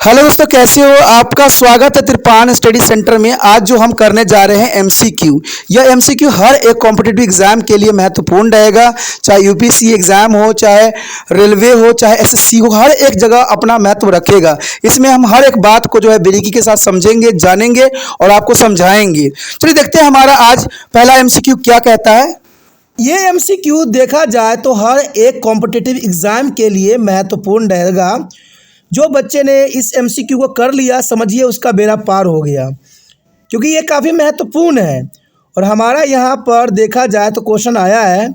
Hello दोस्तों, कैसे हो? आपका स्वागत है त्रिपान स्टडी सेंटर में। आज जो हम करने जा रहे हैं एमसीक्यू। यह एमसीक्यू हर एक कॉम्पिटिटिव एग्जाम के लिए महत्वपूर्ण रहेगा, चाहे यूपीएससी एग्जाम हो, चाहे रेलवे हो, चाहे एसएससी हो, हर एक जगह अपना महत्व रखेगा। इसमें हम हर एक बात को जो है बारीकी के साथ समझेंगे, जानेंगे और आपको समझाएंगे। चलिए देखते हैं हमारा आज पहला एमसीक्यू क्या कहता है। ये एमसीक्यू देखा जाए तो हर एक कॉम्पिटिटिव एग्जाम के लिए महत्वपूर्ण रहेगा। जो बच्चे ने इस एमसीक्यू को कर लिया, समझिए उसका बेड़ा पार हो गया, क्योंकि ये काफ़ी महत्वपूर्ण है। और हमारा यहाँ पर देखा जाए तो क्वेश्चन आया है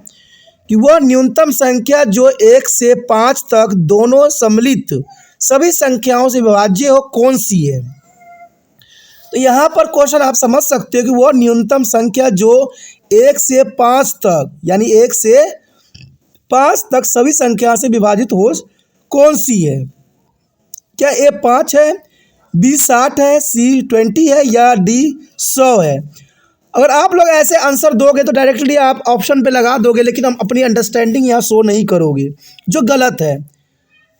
कि वह न्यूनतम संख्या जो 1 से 5 तक दोनों सम्मिलित सभी संख्याओं से विभाज्य हो कौन सी है। तो यहाँ पर क्वेश्चन आप समझ सकते हो कि वह न्यूनतम संख्या जो 1 से 5 तक, यानी 1 से 5 तक सभी संख्या से विभाजित हो कौन सी है। क्या ए 5 है, बी 60 है, सी 20 है या डी 100 है। अगर आप लोग ऐसे आंसर दोगे तो डायरेक्टली आप ऑप्शन पे लगा दोगे, लेकिन हम अपनी अंडरस्टैंडिंग यहाँ शो नहीं करोगे, जो गलत है।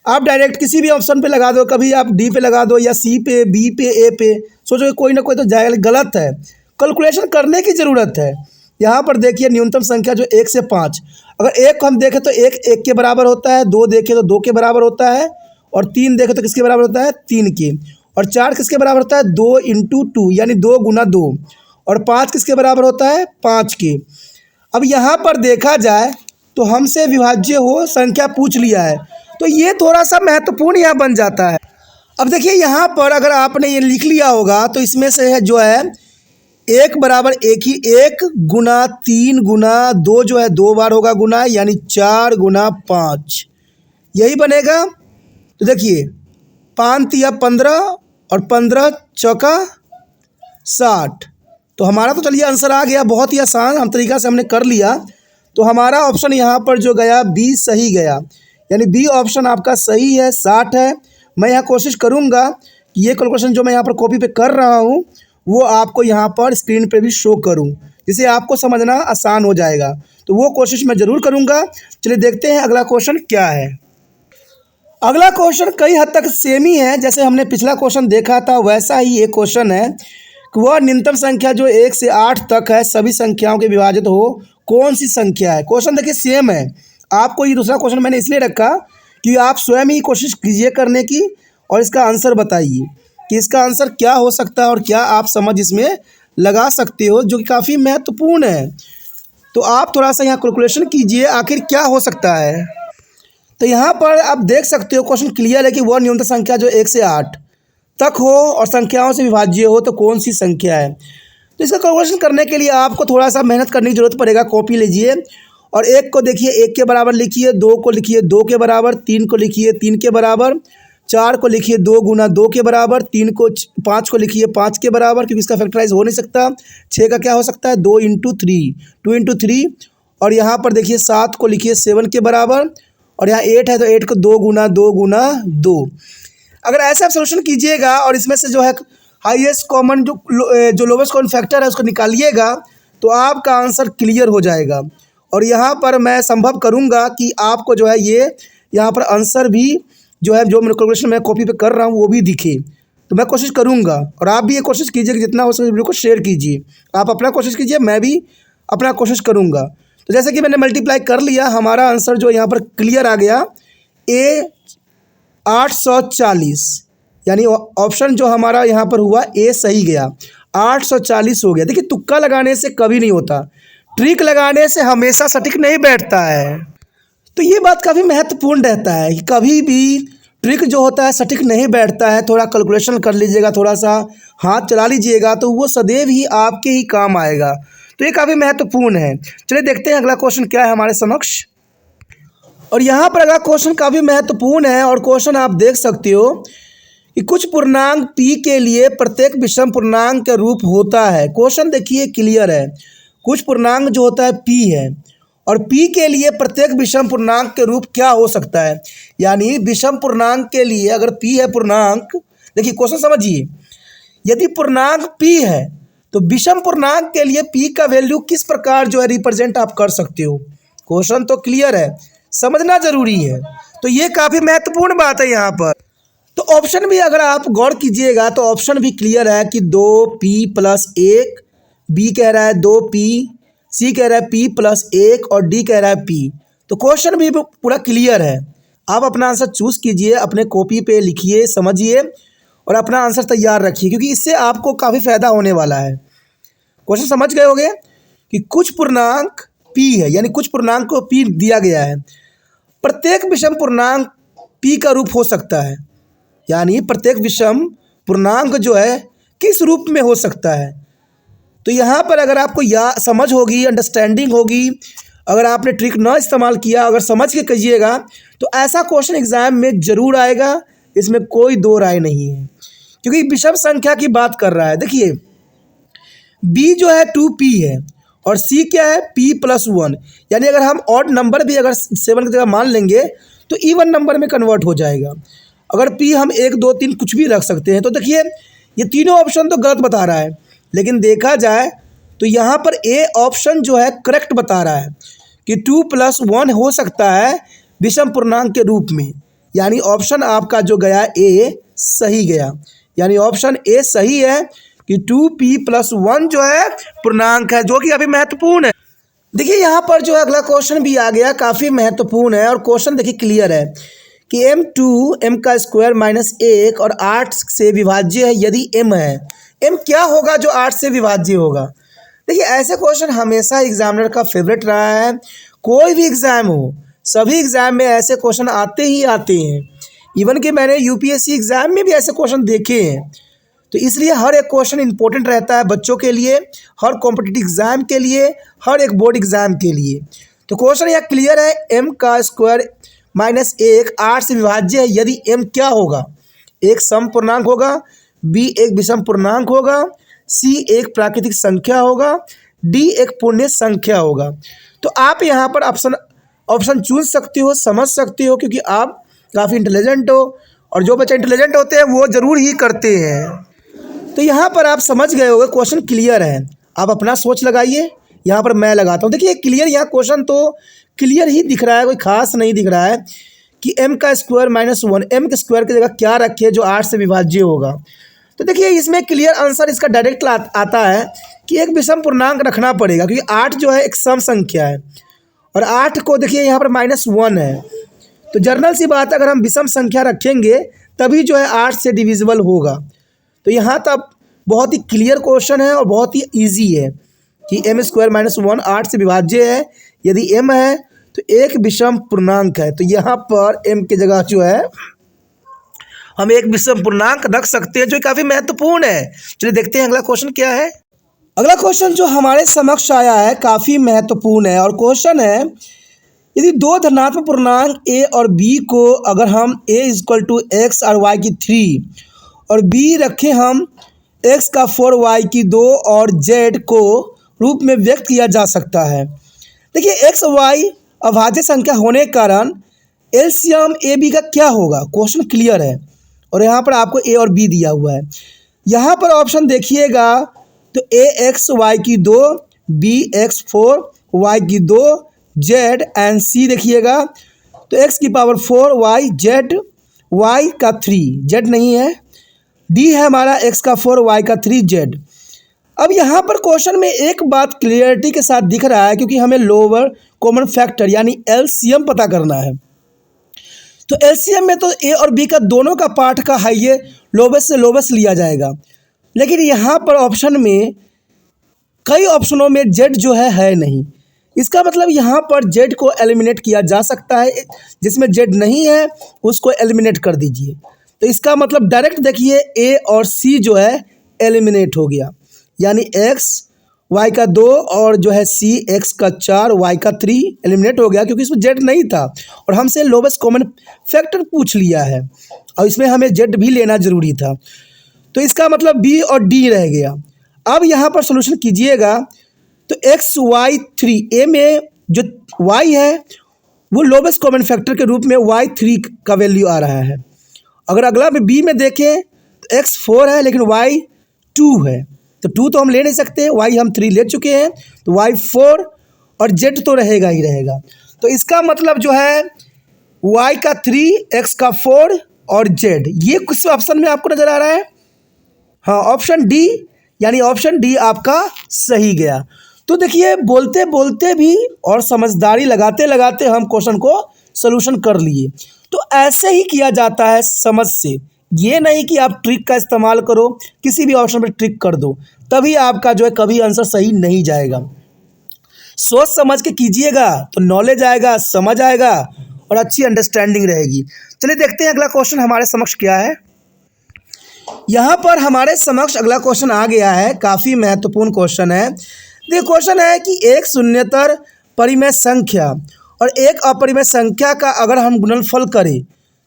आप डायरेक्ट किसी भी ऑप्शन पे लगा दो, कभी आप डी पे लगा दो या सी पे, बी पे, ए पे, सोचोगे कोई ना कोई तो जाएगा। गलत है, कैलकुलेशन करने की ज़रूरत है। यहाँ पर देखिए न्यूनतम संख्या जो 1 से 5, अगर 1 को हम देखें तो 1 के बराबर होता है, 2 देखें तो 2 के बराबर होता है, और 3 देखो तो किसके बराबर होता है, 3 के। और 4 किसके बराबर होता है, 2 इंटू 2, यानी 2 गुना 2। और 5 किसके बराबर होता है, 5 के। अब यहाँ पर देखा जाए तो हमसे विभाज्य हो संख्या पूछ लिया है, तो ये थोड़ा सा महत्वपूर्ण यहाँ बन जाता है। अब देखिए यहाँ पर अगर आपने ये लिख लिया होगा तो इसमें से है जो है 1 बराबर 1 ही, 1 गुना 3 गुना 2 जो है 2 बार होगा गुना, यानी 4 गुना 5, यही बनेगा। तो देखिए 5 तिया 15 और 15 चौका 60। तो हमारा तो चलिए आंसर आ गया, बहुत ही आसान हम तरीका से हमने कर लिया। तो हमारा ऑप्शन यहाँ पर जो गया बी सही गया, यानी बी ऑप्शन आपका सही है, 60 है। मैं यहाँ कोशिश करूँगा कि ये कैलकुलेशन जो मैं यहाँ पर कॉपी पे कर रहा हूँ वो आपको यहाँ पर स्क्रीन पे भी शो करूँ, जिससे आपको समझना आसान हो जाएगा। तो वो कोशिश मैं ज़रूर करूँगा। चलिए देखते हैं अगला क्वेश्चन क्या है। अगला क्वेश्चन कई हद तक सेम ही है, जैसे हमने पिछला क्वेश्चन देखा था वैसा ही ये क्वेश्चन है कि वह न्यूनतम संख्या जो 1 से 8 तक है सभी संख्याओं के विभाजित हो कौन सी संख्या है। क्वेश्चन देखिए सेम है। आपको ये दूसरा क्वेश्चन मैंने इसलिए रखा कि आप स्वयं ही कोशिश कीजिए करने की और इसका आंसर बताइए कि इसका आंसर क्या हो सकता है और क्या आप समझ इसमें लगा सकते हो, जो कि काफ़ी महत्वपूर्ण है। तो आप थोड़ा सा यहाँ कैलकुलेशन कीजिए आखिर क्या हो सकता है। तो यहाँ पर आप देख सकते हो क्वेश्चन क्लियर है कि वह न्यूनतम संख्या जो 1 से 8 तक हो और संख्याओं से विभाज्य हो तो कौन सी संख्या है। तो इसका कैलकुलेशन करने के लिए आपको थोड़ा सा मेहनत करने की जरूरत पड़ेगा। कॉपी लीजिए और 1 को देखिए 1 के बराबर लिखिए, 2 को लिखिए 2 के बराबर, 3 को लिखिए 3 के बराबर, 4 को लिखिए 2 गुना 2 के बराबर, 5 को लिखिए 5 के बराबर, क्योंकि इसका फैक्टराइज हो नहीं सकता। 6 का क्या हो सकता है, 2 इंटू 3, 2 इंटू 3। और यहाँ पर देखिए 7 को लिखिए 7 के बराबर, और यहाँ 8 है तो 8 को 2 गुना 2 गुना 2। अगर ऐसे आप सोल्यूशन कीजिएगा और इसमें से जो है हाईएस्ट कॉमन जो लोवेस्ट कॉमन फैक्टर है उसको निकालिएगा तो आपका आंसर क्लियर हो जाएगा। और यहाँ पर मैं संभव करूँगा कि आपको जो है ये यहाँ पर आंसर भी जो है जो कैलकुलेशन मैं कॉपी पे कर रहा हूँ वो भी दिखे। तो मैं कोशिश करूँगा और आप भी ये कोशिश कीजिए कि जितना हो सके वीडियो को शेयर कीजिए। आप अपना कोशिश कीजिए, मैं भी अपना कोशिश करूँगा। तो जैसे कि मैंने मल्टीप्लाई कर लिया, हमारा आंसर जो यहाँ पर क्लियर आ गया ए 840, यानी ऑप्शन जो हमारा यहाँ पर हुआ ए सही गया, 840 हो गया। देखिए तुक्का लगाने से कभी नहीं होता, ट्रिक लगाने से हमेशा सटीक नहीं बैठता है। तो ये बात काफ़ी महत्वपूर्ण रहता है कि कभी भी ट्रिक जो होता है सटीक नहीं बैठता है। थोड़ा कैलकुलेशन कर लीजिएगा, थोड़ा सा हाथ चला लीजिएगा तो वो सदैव ही आपके ही काम आएगा। तो ये काफ़ी महत्वपूर्ण है। चलिए देखते हैं अगला क्वेश्चन क्या है हमारे समक्ष। और यहाँ पर अगला क्वेश्चन काफ़ी महत्वपूर्ण है और क्वेश्चन आप देख सकते हो कि कुछ पूर्णांक p के लिए प्रत्येक विषम पूर्णांक का रूप होता है। क्वेश्चन देखिए क्लियर है, कुछ पूर्णांक जो होता है p है और p के लिए प्रत्येक विषम पूर्णांक के रूप क्या हो सकता है। यानी विषम पूर्णांक के लिए अगर p है पूर्णांक, देखिए क्वेश्चन समझिए, यदि पूर्णांक p है तो विषम पूर्णांक के लिए p का वैल्यू किस प्रकार जो है रिप्रेजेंट आप कर सकते हो। क्वेश्चन तो क्लियर है, समझना जरूरी है। तो ये काफ़ी महत्वपूर्ण बात है यहाँ पर। तो ऑप्शन भी अगर आप गौर कीजिएगा तो ऑप्शन भी क्लियर है कि 2p+1, बी कह रहा है 2p, सी कह रहा है p+1 और डी कह रहा है p। तो क्वेश्चन भी पूरा क्लियर है। आप अपना आंसर चूज़ कीजिए, अपने कॉपी पे लिखिए, समझिए और अपना आंसर तैयार रखिए, क्योंकि इससे आपको काफ़ी फ़ायदा होने वाला है। क्वेश्चन समझ गए होंगे कि कुछ पूर्णांक p है, यानी कुछ पूर्णांक को p दिया गया है। प्रत्येक विषम पूर्णांक p का रूप हो सकता है, यानी प्रत्येक विषम पूर्णांक जो है किस रूप में हो सकता है। तो यहाँ पर अगर आपको समझ होगी, अंडरस्टैंडिंग होगी, अगर आपने ट्रिक ना इस्तेमाल किया, अगर समझ के करिएगा तो ऐसा क्वेश्चन एग्जाम में ज़रूर आएगा, इसमें कोई दो राय नहीं है, क्योंकि विषम संख्या की बात कर रहा है। देखिए b जो है 2p है और c क्या है p+1, यानी अगर हम ऑड नंबर भी अगर 7 की जगह मान लेंगे तो इवन नंबर में कन्वर्ट हो जाएगा। अगर p हम 1 2 3 कुछ भी रख सकते हैं। तो देखिए ये तीनों ऑप्शन तो गलत बता रहा है, लेकिन देखा जाए तो यहाँ पर ए ऑप्शन जो है करेक्ट बता रहा है कि 2+1 हो सकता है विषम पूर्णांक के रूप में, यानी ऑप्शन आपका जो गया ए सही गया, यानी ऑप्शन ए सही है कि 2p+1 जो है पूर्णांक है, जो कि अभी महत्वपूर्ण है। देखिए यहाँ पर जो अगला क्वेश्चन भी आ गया, काफ़ी महत्वपूर्ण है और क्वेश्चन देखिए क्लियर है कि m2 m² -1 और 8 से विभाज्य है यदि m है। m क्या होगा जो 8 से विभाज्य होगा। देखिए ऐसे क्वेश्चन हमेशा एग्जामिनर का फेवरेट रहा है। कोई भी एग्ज़ाम हो, सभी एग्ज़ाम में ऐसे क्वेश्चन आते ही आते हैं। इवन कि मैंने यूपीएससी एग्ज़ाम में भी ऐसे क्वेश्चन देखे हैं। तो इसलिए हर एक क्वेश्चन इंपॉर्टेंट रहता है बच्चों के लिए, हर कॉम्पिटिटिव एग्ज़ाम के लिए, हर एक बोर्ड एग्ज़ाम के लिए। तो क्वेश्चन यहाँ क्लियर है, m² -1 8 से विभाज्य है यदि m क्या होगा। एक सम पूर्णांक होगा, b एक विषम पूर्णांक होगा, c एक प्राकृतिक संख्या होगा, d एक पूर्ण संख्या होगा। तो आप यहाँ पर ऑप्शन चूज सकते हो, समझ सकते हो, क्योंकि आप काफ़ी इंटेलिजेंट हो और जो बच्चे इंटेलिजेंट होते हैं वो ज़रूर ही करते हैं। तो यहाँ पर आप समझ गए होंगे, क्वेश्चन क्लियर है। आप अपना सोच लगाइए, यहाँ पर मैं लगाता हूँ। देखिए क्लियर, यहाँ क्वेश्चन तो क्लियर ही दिख रहा है, कोई खास नहीं दिख रहा है कि m² -1 m के स्क्वायर की जगह क्या रखे जो 8 से विभाज्य होगा। तो देखिए इसमें क्लियर आंसर इसका डायरेक्ट आता है कि एक विषम पूर्णांक रखना पड़ेगा, क्योंकि 8 जो है एक सम संख्या है और 8 को देखिए यहाँ पर -1 है। तो जनरल सी बात है, अगर हम विषम संख्या रखेंगे तभी जो है 8 से डिविजिबल होगा। तो यहाँ तक बहुत ही क्लियर क्वेश्चन है और बहुत ही ईजी है कि m² -1 8 से विभाज्य है यदि m है तो एक विषम पूर्णांक है। तो यहाँ पर m की जगह जो है हम एक विषम पूर्णांक रख सकते हैं, जो काफ़ी महत्वपूर्ण है। चलिए देखते हैं अगला क्वेश्चन क्या है। अगला क्वेश्चन जो हमारे समक्ष आया है काफ़ी महत्वपूर्ण है और क्वेश्चन है, यदि दो धनात्मक पूर्णांक a और b को अगर हम a = x और y की 3 और b रखें हम x का 4 y की 2 और z को रूप में व्यक्त किया जा सकता है। देखिए x y अभाज्य संख्या होने के कारण एलसीएम ए बी का क्या होगा। क्वेश्चन क्लियर है और यहाँ पर आपको a और b दिया हुआ है। यहाँ पर ऑप्शन देखिएगा तो ax y की 2, bx 4 y की 2, z एंड c देखिएगा तो x की पावर 4 y, z y का 3, z नहीं है, d है हमारा x का 4 y का 3 z। अब यहाँ पर क्वेश्चन में एक बात क्लियरिटी के साथ दिख रहा है, क्योंकि हमें लोअर कॉमन फैक्टर यानी एलसीएम पता करना है। तो एलसीएम में तो ए और बी का दोनों का पार्ट का हाईएस्ट लोवेस्ट से लोवेस्ट लिया जाएगा, लेकिन यहाँ पर ऑप्शन में कई ऑप्शनों में जेड जो है नहीं। इसका मतलब यहाँ पर जेड को एलिमिनेट किया जा सकता है, जिसमें जेड नहीं है उसको एलिमिनेट कर दीजिए। तो इसका मतलब डायरेक्ट देखिए ए और सी जो है एलिमिनेट हो गया, यानी एक्स वाई का 2 और जो है सी एक्स का 4 वाई का 3 एलिमिनेट हो गया, क्योंकि इसमें जेड नहीं था और हमसे लोवेस्ट कॉमन फैक्टर पूछ लिया है और इसमें हमें जेड भी लेना ज़रूरी था। तो इसका मतलब बी और डी रह गया। अब यहाँ पर सोल्यूशन कीजिएगा तो एक्स वाई 3 ए में जो वाई है वो लोवेस्ट कॉमन फैक्टर के रूप में वाई 3 का वैल्यू आ रहा है। अगर अगला में बी में देखें तो एक्स 4 है लेकिन वाई 2 है, तो 2 तो हम ले नहीं सकते, वाई हम 3 ले चुके हैं, तो वाई 4 और जेड तो रहेगा ही रहेगा। तो इसका मतलब जो है वाई का 3, एक्स का 4, और जेड, ये किस ऑप्शन में आपको नजर आ रहा है? हाँ, ऑप्शन डी, यानी ऑप्शन डी आपका सही गया। तो देखिए, बोलते बोलते भी और समझदारी लगाते लगाते हम क्वेश्चन को सॉल्यूशन कर लिए। तो ऐसे ही किया जाता है समझ से, ये नहीं कि आप ट्रिक का इस्तेमाल करो, किसी भी ऑप्शन पर ट्रिक कर दो, तभी आपका जो है कभी आंसर सही नहीं जाएगा। सोच समझ के कीजिएगा तो नॉलेज आएगा, समझ आएगा और अच्छी अंडरस्टैंडिंग रहेगी। चलिए देखते हैं अगला क्वेश्चन हमारे समक्ष क्या है। यहाँ पर हमारे समक्ष अगला क्वेश्चन आ गया है, काफ़ी महत्वपूर्ण क्वेश्चन है। देखिए क्वेश्चन है कि एक शून्येतर परिमेय संख्या और एक अपरिमेय संख्या का अगर हम गुणनफल करें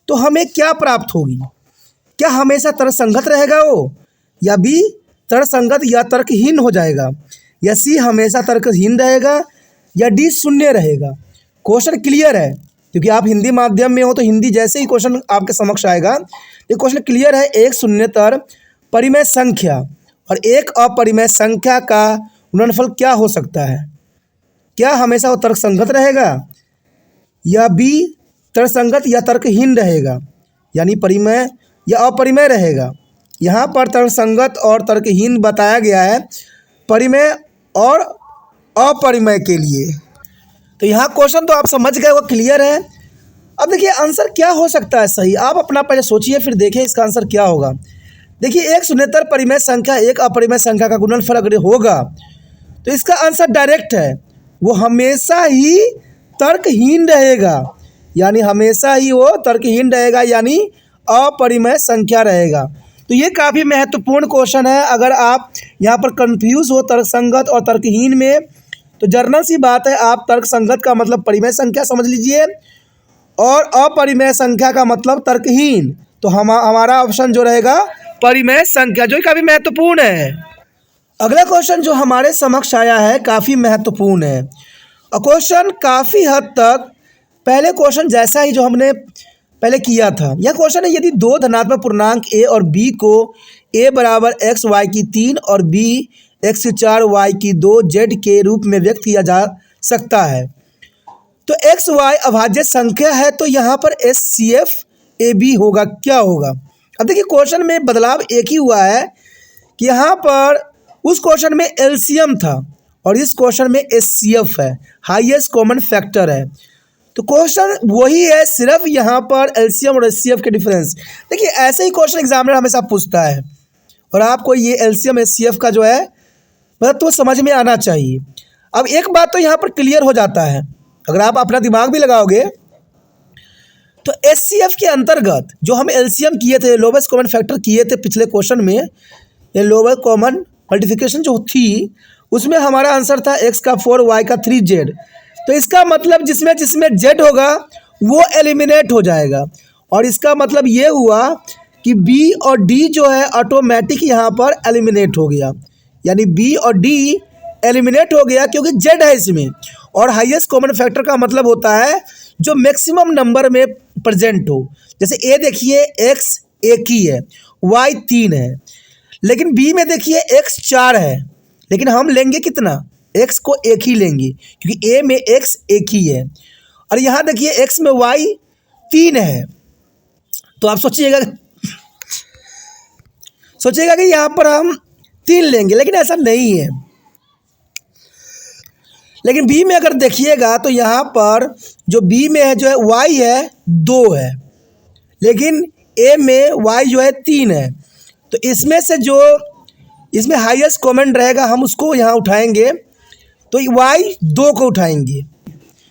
तो हमें क्या प्राप्त होगी? क्या हमेशा तर्कसंगत रहेगा वो, या बी तर्कसंगत या तर्कहीन हो जाएगा, या सी हमेशा तर्कहीन रहेगा, या डी शून्य रहेगा? क्वेश्चन क्लियर है, क्योंकि आप हिंदी माध्यम में हो तो हिंदी जैसे ही क्वेश्चन आपके समक्ष आएगा, ये क्वेश्चन क्लियर है। एक शून्येतर परिमेय संख्या और एक अपरिमेय संख्या का गुणनफल क्या हो सकता है? क्या हमेशा वो तर्कसंगत रहेगा, या बी तर्कसंगत या तर्कहीन रहेगा, यानी परिमेय या अपरिमेय रहेगा? यहाँ पर तर्कसंगत और तर्कहीन बताया गया है परिमेय और अपरिमेय के लिए। तो यहाँ क्वेश्चन तो आप समझ गए, वो क्लियर है। अब देखिए आंसर क्या हो सकता है सही, आप अपना पहले सोचिए फिर देखिए इसका आंसर क्या होगा। देखिए एक शून्येतर परिमेय संख्या एक अपरिमेय संख्या का गुणनफल अगर होगा तो इसका आंसर डायरेक्ट है, वो हमेशा ही तर्कहीन रहेगा, यानी हमेशा ही वो तर्कहीन रहेगा, यानी अपरिमेय संख्या रहेगा। तो ये काफ़ी महत्वपूर्ण क्वेश्चन है। अगर आप यहाँ पर कंफ्यूज हो तर्कसंगत और तर्कहीन में, तो जर्नल सी बात है, आप तर्कसंगत का मतलब परिमेय संख्या समझ लीजिए और अपरिमेय संख्या का मतलब तर्कहीन। तो हमारा ऑप्शन जो रहेगा परिमेय संख्या, जो काफ़ी महत्वपूर्ण है। अगला क्वेश्चन जो हमारे समक्ष आया है काफ़ी महत्वपूर्ण है, और क्वेश्चन काफ़ी हद तक पहले क्वेश्चन जैसा ही जो हमने पहले किया था। यह क्वेश्चन है, यदि दो धनात्मक पूर्णांक a और b को a बराबर x y की 3 और b x की 4 y की 2 z के रूप में व्यक्त किया जा सकता है, तो x y अभाज्य संख्या है, तो यहाँ पर HCF AB होगा, क्या होगा? अब देखिए क्वेश्चन में बदलाव एक ही हुआ है कि यहाँ पर उस क्वेश्चन में LCM था और इस क्वेश्चन में HCF है, हाईएस्ट कॉमन फैक्टर है। तो क्वेश्चन वही है, सिर्फ यहाँ पर LCM और HCF के डिफरेंस। देखिए ऐसे ही क्वेश्चन एग्जामिनर हमेशा पूछता है, और आपको ये LCM HCF का जो है मतलब तो समझ में आना चाहिए। अब एक बात तो यहाँ पर क्लियर हो जाता है, अगर आप अपना दिमाग भी लगाओगे तो HCF के अंतर्गत जो हम LCM किए थे, लोवेस्ट कॉमन फैक्टर किए थे पिछले क्वेश्चन में, ये लोअर कॉमन मल्टीप्लिकेशन जो थी उसमें हमारा आंसर था x का 4 y का 3 z। तो इसका मतलब जिसमें जिसमें z होगा वो एलिमिनेट हो जाएगा, और इसका मतलब ये हुआ कि b और d जो है ऑटोमेटिक यहाँ पर एलिमिनेट हो गया, यानी b और d एलिमिनेट हो गया क्योंकि z है इसमें। और हाईएस्ट कॉमन फैक्टर का मतलब होता है जो मैक्सिमम नंबर में प्रेजेंट हो। जैसे a देखिए x एक ही है, y 3 है, लेकिन b में देखिए x 4 है, लेकिन हम लेंगे कितना? x को एक ही लेंगे क्योंकि a में x एक ही है, और यहाँ देखिए x में y 3 है। तो आप सोचिएगा कि यहाँ पर हम 3 लेंगे, लेकिन ऐसा नहीं है। लेकिन b में अगर देखिएगा तो यहाँ पर जो b में है जो है y है 2 है, लेकिन a में y जो है 3 है। तो इसमें से जो इसमें हाईएस्ट कॉमन रहेगा हम उसको यहाँ उठाएंगे, तो y 2 को उठाएंगे।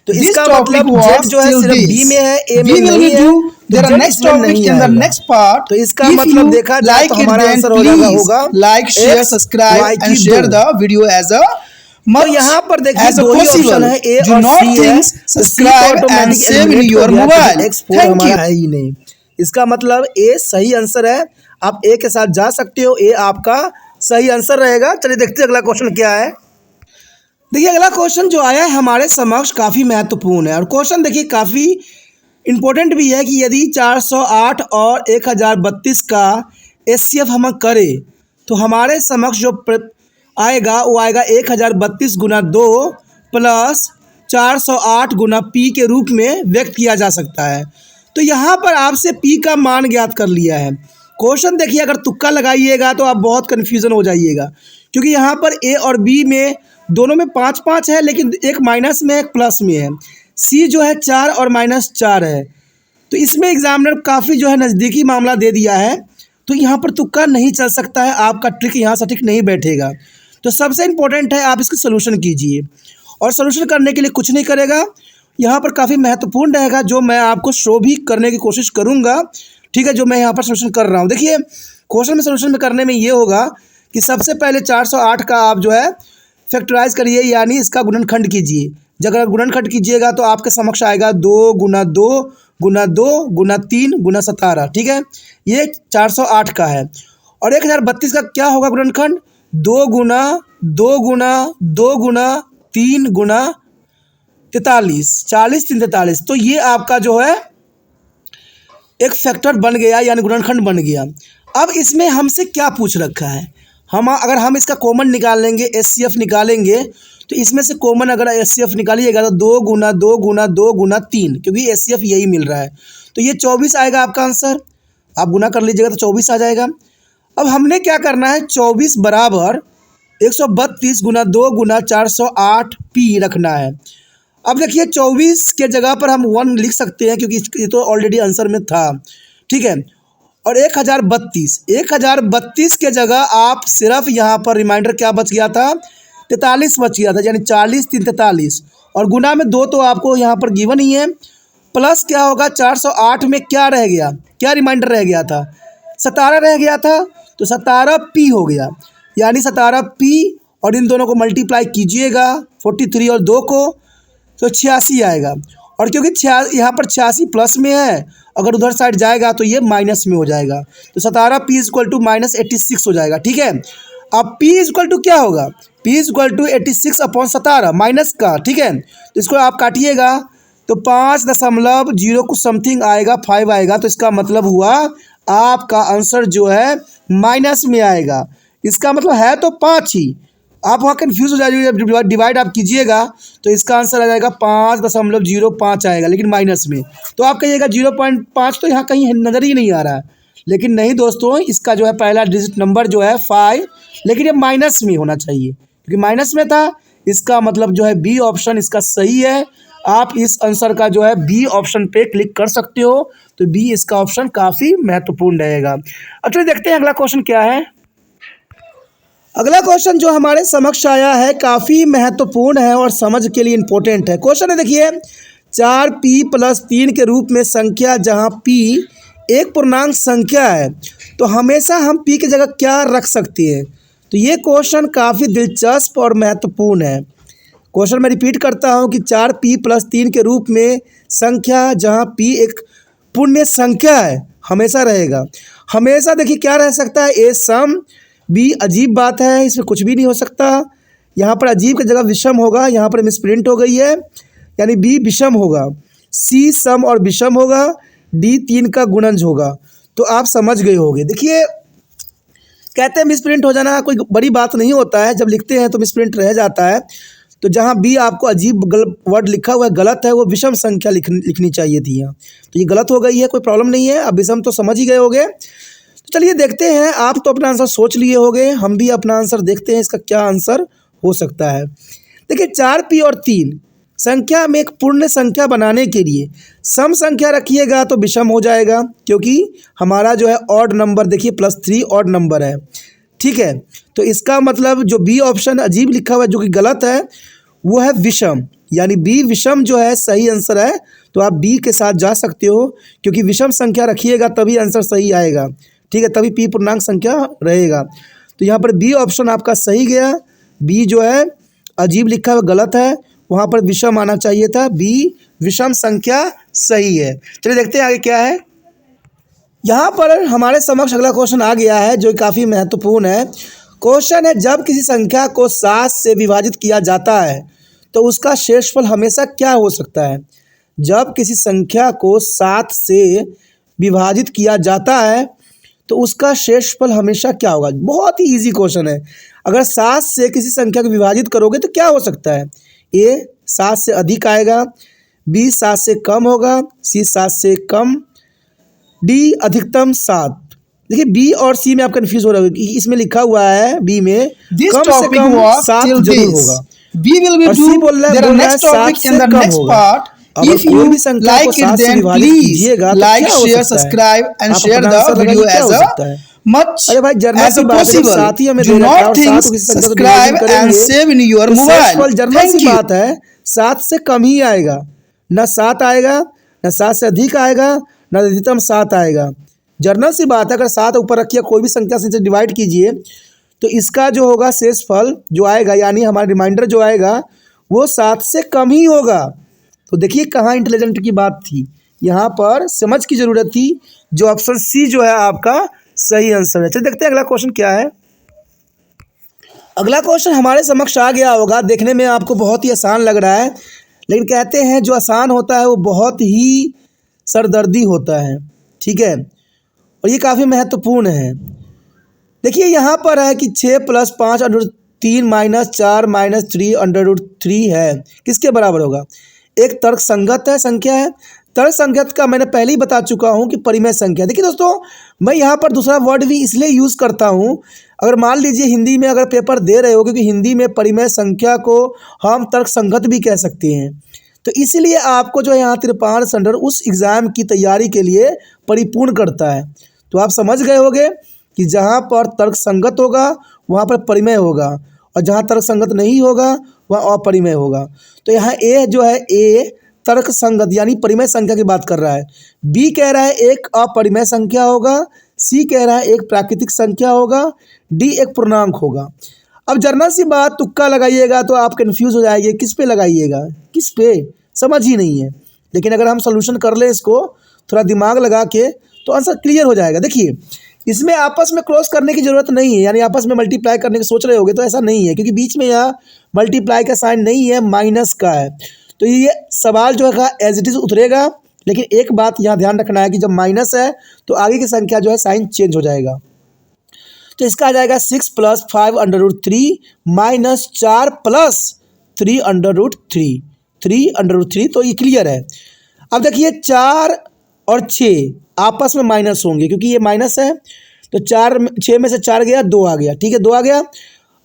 तो इसका मतलब z जो है सिर्फ b में है, a में नहीं है, तो next topic in the next part. तो इसका मतलब देखा जाए तो हमारा आंसर हो जाएगा होगा like share subscribe and share the video as a तो यहाँ पर देखिए दो ही ऑप्शन है, a do और not c है, think तो c subscribe automatic and save in eliminate your हो गया mobile. क्योंकि x4 Thank हमारा you. है ही नहीं। इसका मतलब a सही आंसर है, आप a के साथ जा सकते हो, a आपका सही आंसर रहेगा। चलिए देखते हैं अगला क्वेश्चन क्या है। देखिए अगला क्वेश्चन जो आया है हमारे समक्ष काफ़ी महत्वपूर्ण है, और क्वेश्चन देखिए काफ़ी इम्पोर्टेंट भी है कि यदि 408 और 1032 का HCF हम करें तो हमारे समक्ष जो आएगा वो आएगा 1032 गुना 2 प्लस 408 गुना P के रूप में व्यक्त किया जा सकता है। तो यहाँ पर आपसे पी का मान ज्ञात कर लिया है। क्वेश्चन देखिए, अगर तुक्का लगाइएगा तो आप बहुत कन्फ्यूज़न हो जाइएगा, क्योंकि यहाँ पर ए और बी में दोनों में 5-5 है, लेकिन एक माइनस में एक प्लस में है। सी जो है 4 और -4 है, तो इसमें एग्जामिनर काफ़ी जो है नज़दीकी मामला दे दिया है, तो यहाँ पर तुक्का नहीं चल सकता है, आपका ट्रिक यहाँ सटीक नहीं बैठेगा। तो सबसे इम्पोर्टेंट है आप इसकी सोल्यूशन कीजिए, और सोल्यूशन करने के लिए कुछ नहीं करेगा, यहाँ पर काफ़ी महत्वपूर्ण रहेगा जो मैं आपको शो भी करने की कोशिश करूँगा, ठीक है, जो मैं यहाँ पर सोल्यूशन कर रहा हूँ। देखिए क्वेश्चन में सोल्यूशन में करने में ये होगा कि सबसे पहले 408 का आप जो है फैक्टराइज करिए, यानी इसका गुणनखंड कीजिए। जब अगर गुणनखंड कीजिएगा तो आपके समक्ष आएगा 2 × 2 × 2 × 3 × 17, ठीक है, ये 408 का है। और 1032 का क्या होगा गुणनखंड? 2 × 2 × 2 × 3 × 43, 40 3 43। तो ये आपका जो है एक फैक्टर बन गया, यानी गुणनखंड बन गया। अब इसमें हमसे क्या पूछ रखा है, अगर हम इसका कॉमन निकाल लेंगे, एचसीएफ निकालेंगे, तो इसमें से कॉमन अगर एचसीएफ निकालिएगा तो 2 × 2 × 2 × 3, क्योंकि एचसीएफ यही मिल रहा है, तो ये 24 आएगा आपका आंसर। आप गुना कर लीजिएगा तो 24 आ जाएगा। अब हमने क्या करना है, 24 बराबर 132 × 2 × 408 पी रखना है। अब देखिए 24 के जगह पर हम 1 लिख सकते हैं, क्योंकि ये तो ऑलरेडी आंसर में था, ठीक है। और 1032 के जगह आप सिर्फ यहाँ पर रिमाइंडर क्या बच गया था, 43 बच गया था, यानी 40 3 43, और गुना में 2 तो आपको यहाँ पर गिवन ही है। प्लस क्या होगा, 408 में क्या रह गया, क्या रिमाइंडर रह गया था, 17 रह गया था, तो 17 पी हो गया, यानी 17 पी, और इन दोनों को मल्टीप्लाई कीजिएगा 43 और 2 को, तो 86 आएगा। और क्योंकि यहाँ पर 86 प्लस में है, अगर उधर साइड जाएगा तो ये माइनस में हो जाएगा, तो 17 पी इक्वल टू -86 हो जाएगा, ठीक है। अब पी इक्वल टू क्या होगा, पी इक्वल टू 86/17 माइनस का, ठीक है। तो इसको आप काटिएगा तो 5.0 कुछ समथिंग आएगा, 5 आएगा, तो इसका मतलब हुआ आपका आंसर जो है माइनस में आएगा। इसका मतलब है तो 5 ही, आप वहाँ कन्फ्यूज़ हो जाइएगा, जब डिवाइड आप कीजिएगा तो इसका आंसर आ जाएगा 5.05 आएगा, लेकिन माइनस में। तो आप कहिएगा 0.5 तो यहाँ कहीं नज़र ही नहीं आ रहा है, लेकिन नहीं दोस्तों, इसका जो है पहला डिजिट नंबर जो है 5, लेकिन ये माइनस में होना चाहिए, क्योंकि माइनस में था। इसका मतलब जो है बी ऑप्शन इसका सही है। आप इस आंसर का जो है बी ऑप्शन पे क्लिक कर सकते हो, तो बी इसका ऑप्शन काफ़ी महत्वपूर्ण रहेगा। अब चलिए देखते हैं अगला क्वेश्चन क्या है। अगला क्वेश्चन जो हमारे समक्ष आया है काफ़ी महत्वपूर्ण है और समझ के लिए इम्पोर्टेंट है। क्वेश्चन है देखिए, 4p+3 के रूप में संख्या जहां p एक पूर्णांक संख्या है, तो हमेशा हम p की जगह क्या रख सकते हैं। तो ये क्वेश्चन काफ़ी दिलचस्प और महत्वपूर्ण है। क्वेश्चन मैं रिपीट करता हूं कि 4p+3 के रूप में संख्या जहां p एक पूर्ण संख्या है, हमेशा रहेगा। हमेशा देखिए क्या रह सकता है, ए सम, बी अजीब बात है, इसमें कुछ भी नहीं हो सकता। यहाँ पर अजीब की जगह विषम होगा, यहाँ पर मिसप्रिंट हो गई है, यानी बी विषम होगा, सी सम और विषम होगा, डी 3 का गुणज होगा। तो आप समझ गए होंगे। देखिए कहते हैं मिसप्रिंट हो जाना कोई बड़ी बात नहीं होता है, जब लिखते हैं तो मिसप्रिंट रह जाता है। तो जहाँ बी आपको अजीब वर्ड लिखा हुआ है, गलत है, वो विषम संख्या लिखनी चाहिए थी यहाँ, तो ये गलत हो गई है, कोई प्रॉब्लम नहीं है। अब विषम तो समझ ही गए होंगे। चलिए देखते हैं, आप तो अपना आंसर सोच लिए होंगे, हम भी अपना आंसर देखते हैं इसका क्या आंसर हो सकता है। देखिए 4p और 3 संख्या में एक पूर्ण संख्या बनाने के लिए सम संख्या रखिएगा तो विषम हो जाएगा, क्योंकि हमारा जो है ऑड नंबर देखिए +3 ऑड नंबर है, ठीक है। तो इसका मतलब जो बी ऑप्शन अजीब लिखा हुआ है जो कि गलत है, वो है विषम, यानी बी विषम जो है सही आंसर है। तो आप बी के साथ जा सकते हो, क्योंकि विषम संख्या रखिएगा तभी आंसर सही आएगा, ठीक है, तभी पी पूर्णांक संख्या रहेगा। तो यहाँ पर बी ऑप्शन आपका सही गया। बी जो है अजीब लिखा हुआ गलत है, वहाँ पर विषम आना चाहिए था, बी विषम संख्या सही है। चलिए देखते हैं आगे क्या है। यहाँ पर हमारे समक्ष अगला क्वेश्चन आ गया है जो काफ़ी महत्वपूर्ण है। क्वेश्चन है, जब किसी संख्या को 7 से विभाजित किया जाता है तो उसका शेषफल हमेशा क्या हो सकता है। जब किसी संख्या को 7 से विभाजित किया जाता है तो उसका शेषफल हमेशा क्या होगा। बहुत ही इजी क्वेश्चन है। अगर 7 से किसी संख्या को विभाजित करोगे तो क्या हो सकता है, ए 7 से अधिक आएगा, बी 7 से कम होगा, सी 7 से कम, डी अधिकतम 7। देखिए बी और सी में आप कंफ्यूज हो रहे हो कि इसमें लिखा हुआ है बी में This कम से topic कम was 7 till जरूर this. होगा, We will be और सी do बोल रहा है their next 7 topic से in the कम next होगा। part. अगर If कोई you भी संख्या को like 7 it, से then विभाजित please कीजिएगा तो like, क्या हो share, सकता है? subscribe, and आप share अपना the आंसर लगाइए, video क्या as हो a सकता है? much अरे भाई जर्नल as की a बात है, जब possible. साथ ही हमें Do दे रखा है not और think, 7 को किसी संख्या से subscribe डिवीजन and करेंगे save in your तो mobile. शेषफल जर्नल Thank सी you. बात है 7 से कम ही आएगा, ना 7 आएगा, ना 7 से अधिक आएगा, ना अधिकतम 7 आएगा। जर्नल सी बात है, अगर 7 ऊपर रखिए कोई भी संख्या से डिवाइड कीजिए तो इसका जो होगा शेषफल जो आएगा यानी हमारा रिमाइंडर जो आएगा वो 7 से कम ही होगा। तो देखिए कहाँ इंटेलिजेंट की बात थी, यहाँ पर समझ की ज़रूरत थी। जो ऑप्शन सी जो है आपका सही आंसर है। चलिए देखते हैं अगला क्वेश्चन क्या है। अगला क्वेश्चन हमारे समक्ष आ गया होगा, देखने में आपको बहुत ही आसान लग रहा है, लेकिन कहते हैं जो आसान होता है वो बहुत ही सरदर्दी होता है, ठीक है, और ये काफ़ी महत्वपूर्ण है। देखिए यहाँ पर है कि 6 + 5 √ 3 - 4 - 3 √3 है, किसके बराबर होगा? एक तर्क संगत है संख्या है। तर्क संगत का मैंने पहले ही बता चुका हूँ कि परिमेय संख्या। देखिए दोस्तों, मैं यहाँ पर दूसरा वर्ड भी इसलिए यूज़ करता हूँ, अगर मान लीजिए हिंदी में अगर पेपर दे रहे हो, क्योंकि हिंदी में परिमेय संख्या को हम तर्क संगत भी कह सकते हैं, तो इसलिए आपको जो है यहाँ त्रिपाण संडर उस एग्ज़ाम की तैयारी के लिए परिपूर्ण करता है। तो आप समझ गए होंगे कि जहाँ पर तर्क संगत होगा वहाँ पर परिमेय होगा, और जहाँ तर्क संगत नहीं होगा वहाँ अपरिमेय होगा। तो यहाँ ए जो है ए तर्क संगत यानी परिमेय संख्या की बात कर रहा है, बी कह रहा है एक अपरिमेय संख्या होगा, सी कह रहा है एक प्राकृतिक संख्या होगा, डी एक पूर्णांक होगा। अब जर्नल सी बात, तुक्का लगाइएगा तो आप कंफ्यूज हो जाएंगे, किस पे लगाइएगा, किस पे समझ ही नहीं है। लेकिन अगर हम सोल्यूशन कर लें इसको थोड़ा दिमाग लगा के तो आंसर क्लियर हो जाएगा। देखिए इसमें आपस में क्रॉस करने की ज़रूरत नहीं है, यानी आपस में मल्टीप्लाई करने की सोच रहे होगे तो ऐसा नहीं है, क्योंकि बीच में यहाँ मल्टीप्लाई का साइन नहीं है, माइनस का है। तो ये सवाल जो है एज इट इज़ उतरेगा, लेकिन एक बात यहाँ ध्यान रखना है कि जब माइनस है तो आगे की संख्या जो है साइन चेंज हो जाएगा। तो इसका आ जाएगा 6 + 5 √3 - 4 + 3 √3, 3 √3। तो ये क्लियर है। अब देखिए 4 और 6 आपस में माइनस होंगे, क्योंकि ये माइनस है, तो 6 में से 4 गया, 2 आ गया, ठीक है, 2 आ गया।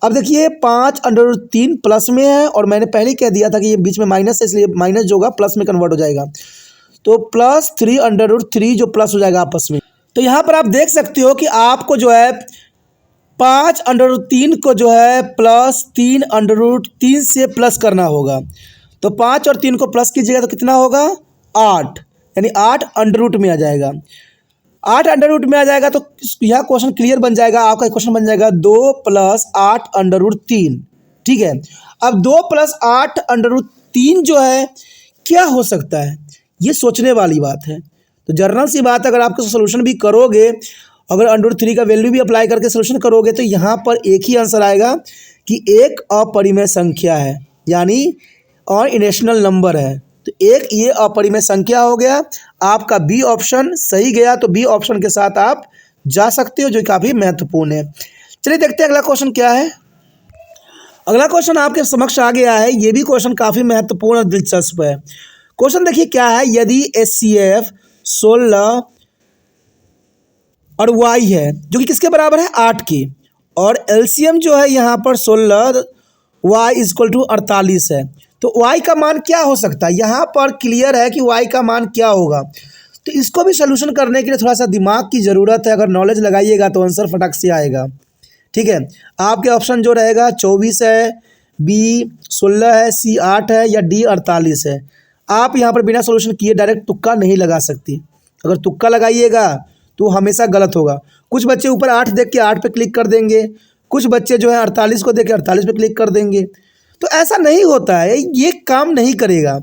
अब देखिए 5 √3 प्लस में है, और मैंने पहले ही कह दिया था कि ये बीच में माइनस है, इसलिए माइनस जो होगा प्लस में कन्वर्ट हो जाएगा। तो +3 √3 जो प्लस हो जाएगा आपस में। तो यहाँ पर आप देख सकते हो कि आपको जो है 5 √3 को जो है +3 √3 से प्लस करना होगा। तो 5 और 3 को प्लस कीजिएगा तो कितना होगा? 8, यानी 8 अंडर में आ जाएगा। 8 अंडर में आ जाएगा तो यह क्वेश्चन क्लियर बन जाएगा। आपका क्वेश्चन बन जाएगा 2 + 8 √3, ठीक है। अब 2 + 8 √3 जो है क्या हो सकता है, ये सोचने वाली बात है। तो जर्नल सी बात है, अगर आपको सोल्यूशन भी करोगे, अगर √3 का वैल्यू भी अप्लाई करके सोल्यूशन करोगे तो यहाँ पर एक ही आंसर आएगा कि एक अपरिमेय संख्या है, यानी और इरेशनल नंबर है। तो एक ये अपरिमेय संख्या हो गया। आपका बी ऑप्शन सही गया, तो बी ऑप्शन के साथ आप जा सकते हो, जो काफ़ी महत्वपूर्ण है। चलिए देखते हैं अगला क्वेश्चन क्या है। अगला क्वेश्चन आपके समक्ष आ गया है, ये भी क्वेश्चन काफ़ी महत्वपूर्ण और दिलचस्प है। क्वेश्चन देखिए क्या है, यदि HCF 16 और Y है जो कि किसके बराबर है? 8 के, और LCM जो है यहाँ पर 16 Y = 48 है, तो Y का मान क्या हो सकता है? यहाँ पर क्लियर है कि Y का मान क्या होगा। तो इसको भी सोल्यूशन करने के लिए थोड़ा सा दिमाग की ज़रूरत है। अगर नॉलेज लगाइएगा तो आंसर फटक से आएगा, ठीक है। आपके ऑप्शन जो रहेगा 24 है, B 16 है, C 8 है, या D 48 है। आप यहाँ पर बिना सोल्यूशन किए डायरेक्ट तुक्का नहीं लगा सकती। अगर तुक्का लगाइएगा तो हमेशा गलत होगा। कुछ बच्चे ऊपर 8 देख के 8 पे क्लिक कर देंगे, कुछ बच्चे जो है 48 को देख के 48 पे क्लिक कर देंगे। तो ऐसा नहीं होता है, ये काम नहीं करेगा।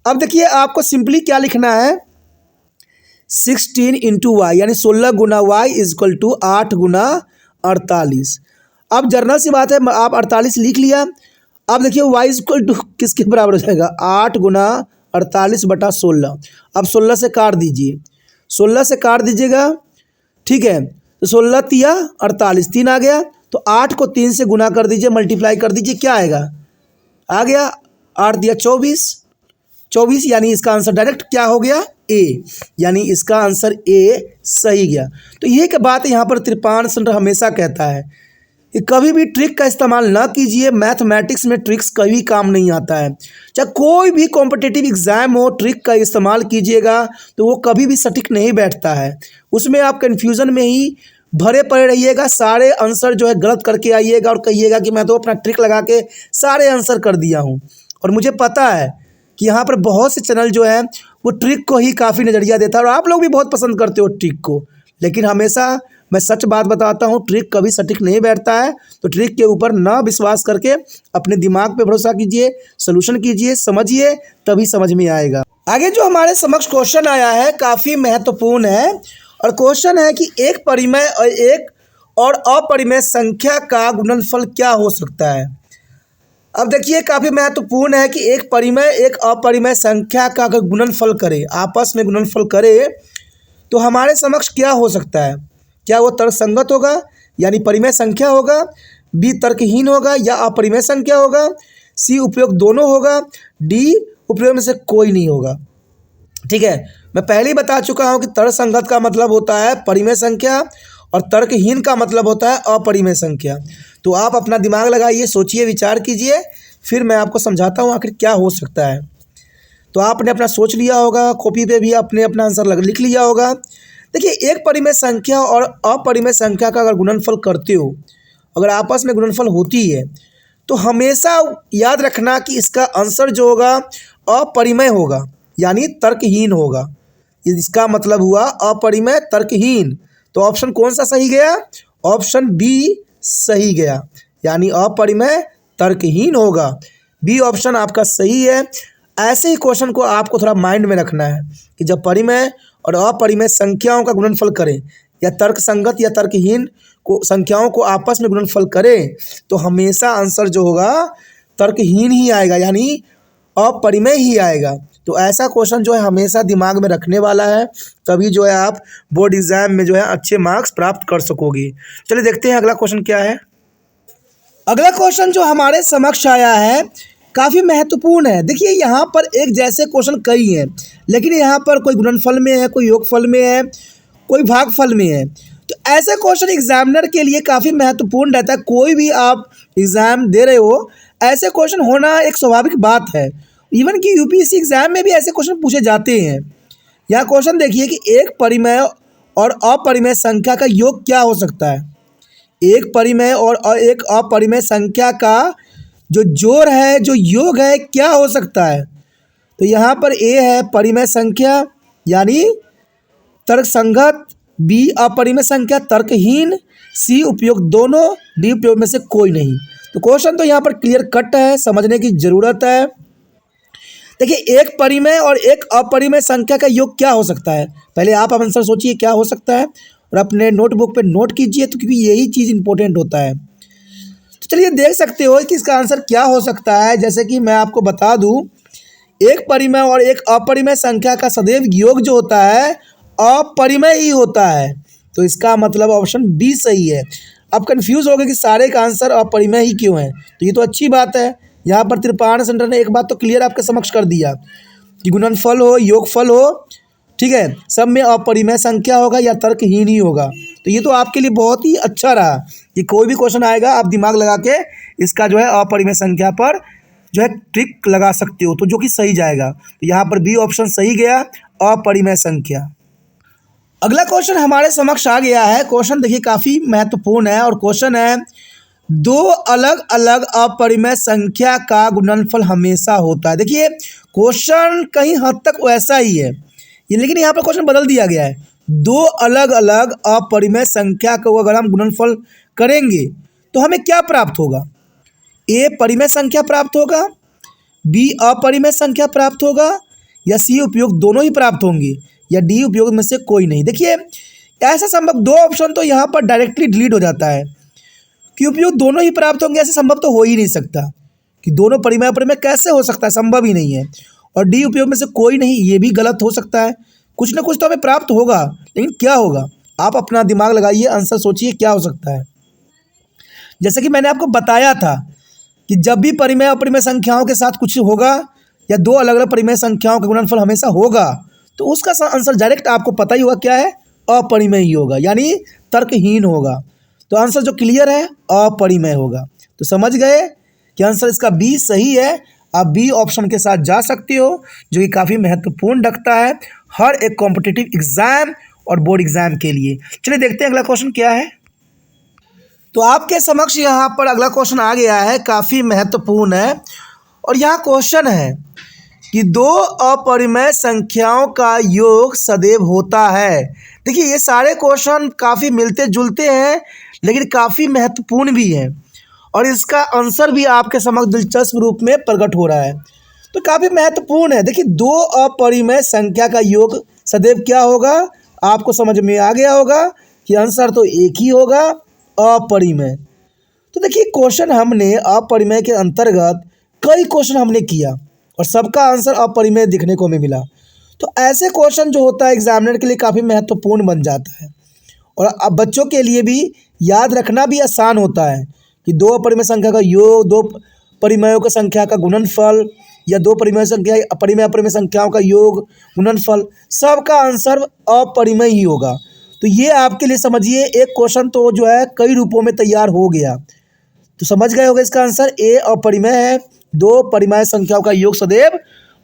अब देखिए आपको सिंपली क्या लिखना है, 16 × Y, यानी 16 गुना Y = 8 गुना 48। अब जर्नल सी बात है, आप 48 लिख लिया। अब देखिए Y = किसके बराबर हो जाएगा? 8 गुना 48/16। अब 16 से काट दीजिए, 16 से काट दीजिएगा, ठीक है। तो 16 तिया 48, 3 आ गया। तो 8 को 3 से गुना कर दीजिए, मल्टीप्लाई कर दीजिए, क्या आएगा? आ गया 8 दिया 24, 24, यानी इसका आंसर डायरेक्ट क्या हो गया, ए, यानी इसका आंसर ए सही गया। तो ये क्या बात है, यहाँ पर त्रिपाण सेंटर हमेशा कहता है कि कभी भी ट्रिक का इस्तेमाल ना कीजिए। मैथमेटिक्स में ट्रिक्स कभी काम नहीं आता है। चाहे कोई भी कॉम्पिटिटिव एग्जाम हो, ट्रिक का इस्तेमाल कीजिएगा तो वो कभी भी सटीक नहीं बैठता है। उसमें आप कन्फ्यूज़न में ही भरे पड़े रहिएगा, सारे आंसर जो है गलत करके आइएगा और कहिएगा कि मैं तो अपना ट्रिक लगा के सारे आंसर कर दिया हूँ। और मुझे पता है कि यहाँ पर बहुत से चैनल जो है वो ट्रिक को ही काफ़ी नज़रिया देता है और आप लोग भी बहुत पसंद करते हो ट्रिक को, लेकिन हमेशा मैं सच बात बताता हूँ, ट्रिक कभी सटीक नहीं बैठता है। तो ट्रिक के ऊपर ना विश्वास करके अपने दिमाग पे भरोसा कीजिए, सोल्यूशन कीजिए, समझिए, तभी समझ में आएगा। आगे जो हमारे समक्ष क्वेश्चन आया है काफ़ी महत्वपूर्ण है और क्वेश्चन है कि एक परिमेय और अपरिमेय संख्या का गुणनफल क्या हो सकता है। अब देखिए काफ़ी महत्वपूर्ण है कि एक परिमेय एक अपरिमेय संख्या का अगर गुणनफल करे, आपस में गुणनफल करे, तो हमारे समक्ष क्या हो सकता है। क्या वो तर्कसंगत होगा यानी परिमेय संख्या होगा, बी तर्कहीन होगा या अपरिमेय संख्या होगा, सी उपयोग दोनों होगा, डी उपयोग में से कोई नहीं होगा। ठीक है, मैं पहले ही बता चुका हूँ कि तर्कसंगत का मतलब होता है परिमेय संख्या और तर्कहीन का मतलब होता है अपरिमेय संख्या। तो आप अपना दिमाग लगाइए, सोचिए, विचार कीजिए, फिर मैं आपको समझाता हूँ आखिर क्या हो सकता है। तो आपने अपना सोच लिया होगा, कॉपी पे भी आपने अपना आंसर लिख लिया होगा। देखिए, एक परिमेय संख्या और अपरिमेय संख्या का अगर गुणनफल करते हो, अगर आपस में गुणनफल होती है, तो हमेशा याद रखना कि इसका आंसर जो होगा अपरिमेय होगा यानी तर्कहीन होगा। इसका मतलब हुआ अपरिमेय तर्कहीन। तो ऑप्शन कौन सा सही गया, ऑप्शन बी सही गया, यानी अपरिमेय तर्कहीन होगा। बी ऑप्शन आपका सही है। ऐसे ही क्वेश्चन को आपको थोड़ा माइंड में रखना है कि जब परिमेय और अपरिमेय संख्याओं का गुणनफल करें या तर्कसंगत या तर्कहीन को संख्याओं को आपस में गुणनफल करें, तो हमेशा आंसर जो होगा तर्कहीन ही आएगा यानी अपरिमेय ही आएगा। तो ऐसा क्वेश्चन जो है हमेशा दिमाग में रखने वाला है, तभी जो है आप बोर्ड एग्जाम में जो है अच्छे मार्क्स प्राप्त कर सकोगे। चलिए देखते हैं अगला क्वेश्चन क्या है। अगला क्वेश्चन जो हमारे समक्ष आया है काफ़ी महत्वपूर्ण है। देखिए, यहाँ पर एक जैसे क्वेश्चन कई हैं, लेकिन यहाँ पर कोई गुणनफल में है, कोई योगफल में है, कोई भागफल में है। तो ऐसे क्वेश्चन एग्जामिनर के लिए काफ़ी महत्वपूर्ण रहता है। कोई भी आप एग्ज़ाम दे रहे हो, ऐसे क्वेश्चन होना एक स्वाभाविक बात है। इवन कि यूपीएससी एग्ज़ाम में भी ऐसे क्वेश्चन पूछे जाते हैं। यहाँ क्वेश्चन देखिए कि एक परिमेय और अपरिमेय संख्या का योग क्या हो सकता है। एक परिमेय और एक अपरिमेय संख्या का जो जोड़ है, जो योग है, क्या हो सकता है। तो यहाँ पर ए है परिमेय संख्या यानी तर्कसंगत, बी अपरिमेय संख्या तर्कहीन, सी उपयोग दोनों, डी उपयोग में से कोई नहीं। तो क्वेश्चन तो यहाँ पर क्लियर कट है, समझने की ज़रूरत है। देखिए, एक परिमेय और एक अपरिमेय संख्या का योग क्या हो सकता है, पहले आप आंसर सोचिए क्या हो सकता है और अपने नोटबुक पे नोट कीजिए, तो क्योंकि यही चीज़ इंपॉर्टेंट होता है। तो चलिए देख सकते हो कि इसका आंसर क्या हो सकता है। जैसे कि मैं आपको बता दूं, एक परिमेय और एक अपरिमेय संख्या का सदैव योग जो होता है अपरिमेय ही होता है। तो इसका मतलब ऑप्शन बी सही है। अब कंफ्यूज हो गए कि सारे का आंसर अपरिमेय ही क्यों है, तो ये तो अच्छी बात है। यहाँ पर त्रिपाण सेंटर ने एक बात तो क्लियर आपके समक्ष कर दिया कि गुणनफल हो, योगफल हो, ठीक है, सब में अपरिमेय संख्या होगा या तर्कहीन ही होगा। तो ये तो आपके लिए बहुत ही अच्छा रहा कि कोई भी क्वेश्चन आएगा आप दिमाग लगा के इसका जो है अपरिमेय संख्या पर जो है ट्रिक लगा सकते हो, तो जो कि सही जाएगा। तो यहाँ पर बी ऑप्शन सही गया, अपरिमेय संख्या। अगला क्वेश्चन हमारे समक्ष आ गया है। क्वेश्चन देखिए काफ़ी महत्वपूर्ण है और क्वेश्चन है दो अलग अलग अपरिमेय संख्या का गुणनफल हमेशा होता है। देखिए, क्वेश्चन कहीं हद तक वैसा ही है, लेकिन यहाँ पर क्वेश्चन बदल दिया गया है। दो अलग अलग अपरिमेय संख्या को अगर हम गुणनफल करेंगे तो हमें क्या प्राप्त होगा। ए परिमेय संख्या प्राप्त होगा, बी अपरिमेय संख्या प्राप्त होगा, या सी उपयोग दोनों ही प्राप्त होंगे, या डी उपयोग में से कोई नहीं। देखिए, ऐसा संभव दो ऑप्शन तो यहाँ पर डायरेक्टली डिलीट हो जाता है कि उपयोग दोनों ही प्राप्त होंगे, ऐसे संभव तो हो ही नहीं सकता कि दोनों परिमेय अपरिमेय कैसे हो सकता है, संभव ही नहीं है। और डी उपयोग में से कोई नहीं, ये भी गलत हो सकता है। कुछ ना कुछ तो हमें प्राप्त होगा, लेकिन क्या होगा आप अपना दिमाग लगाइए, आंसर सोचिए क्या हो सकता है। जैसे कि मैंने आपको बताया था कि जब भी परिमेय अपरिमेय संख्याओं के साथ कुछ होगा या दो अलग अलग परिमेय संख्याओं का गुणनफल हमेशा होगा, तो उसका आंसर डायरेक्ट आपको पता ही होगा क्या है, अपरिमेय ही होगा, यानी तर्कहीन होगा। तो आंसर जो क्लियर है अपरिमेय होगा। तो समझ गए कि आंसर इसका बी सही है। आप बी ऑप्शन के साथ जा सकते हो, जो कि काफ़ी महत्वपूर्ण रखता है हर एक कॉम्पिटिटिव एग्जाम और बोर्ड एग्जाम के लिए। चलिए देखते हैं अगला क्वेश्चन क्या है। तो आपके समक्ष यहाँ पर अगला क्वेश्चन आ गया है, काफ़ी महत्वपूर्ण है। और यहाँ क्वेश्चन है कि दो अपरिमेय संख्याओं का योग सदैव होता है। देखिए ये सारे क्वेश्चन काफ़ी मिलते जुलते हैं, लेकिन काफ़ी महत्वपूर्ण भी हैं, और इसका आंसर भी आपके समक्ष दिलचस्प रूप में प्रकट हो रहा है। तो काफ़ी महत्वपूर्ण है। देखिए दो अपरिमेय संख्या का योग सदैव क्या होगा, आपको समझ में आ गया होगा कि आंसर तो एक ही होगा, अपरिमेय। तो देखिए क्वेश्चन हमने अपरिमेय के अंतर्गत कई क्वेश्चन हमने किया और सबका आंसर अपरिमेय दिखने को हमें मिला। तो ऐसे क्वेश्चन जो होता है एग्जामिनर के लिए काफ़ी महत्वपूर्ण बन जाता है, और अब बच्चों के लिए भी याद रखना भी आसान होता है कि दो अपरिमेय संख्या का योग, दो परिमेयों की संख्या का गुणनफल, या दो परिमेय संख्या अपरिमेय अपरिमेय संख्याओं का योग गुणनफल, सबका आंसर अपरिमेय ही होगा। तो ये आपके लिए समझिए एक क्वेश्चन तो जो है कई रूपों में तैयार हो गया। तो समझ गए होगा इसका आंसर ए अपरिमेय है। दो परिमेय संख्याओं का योग सदैव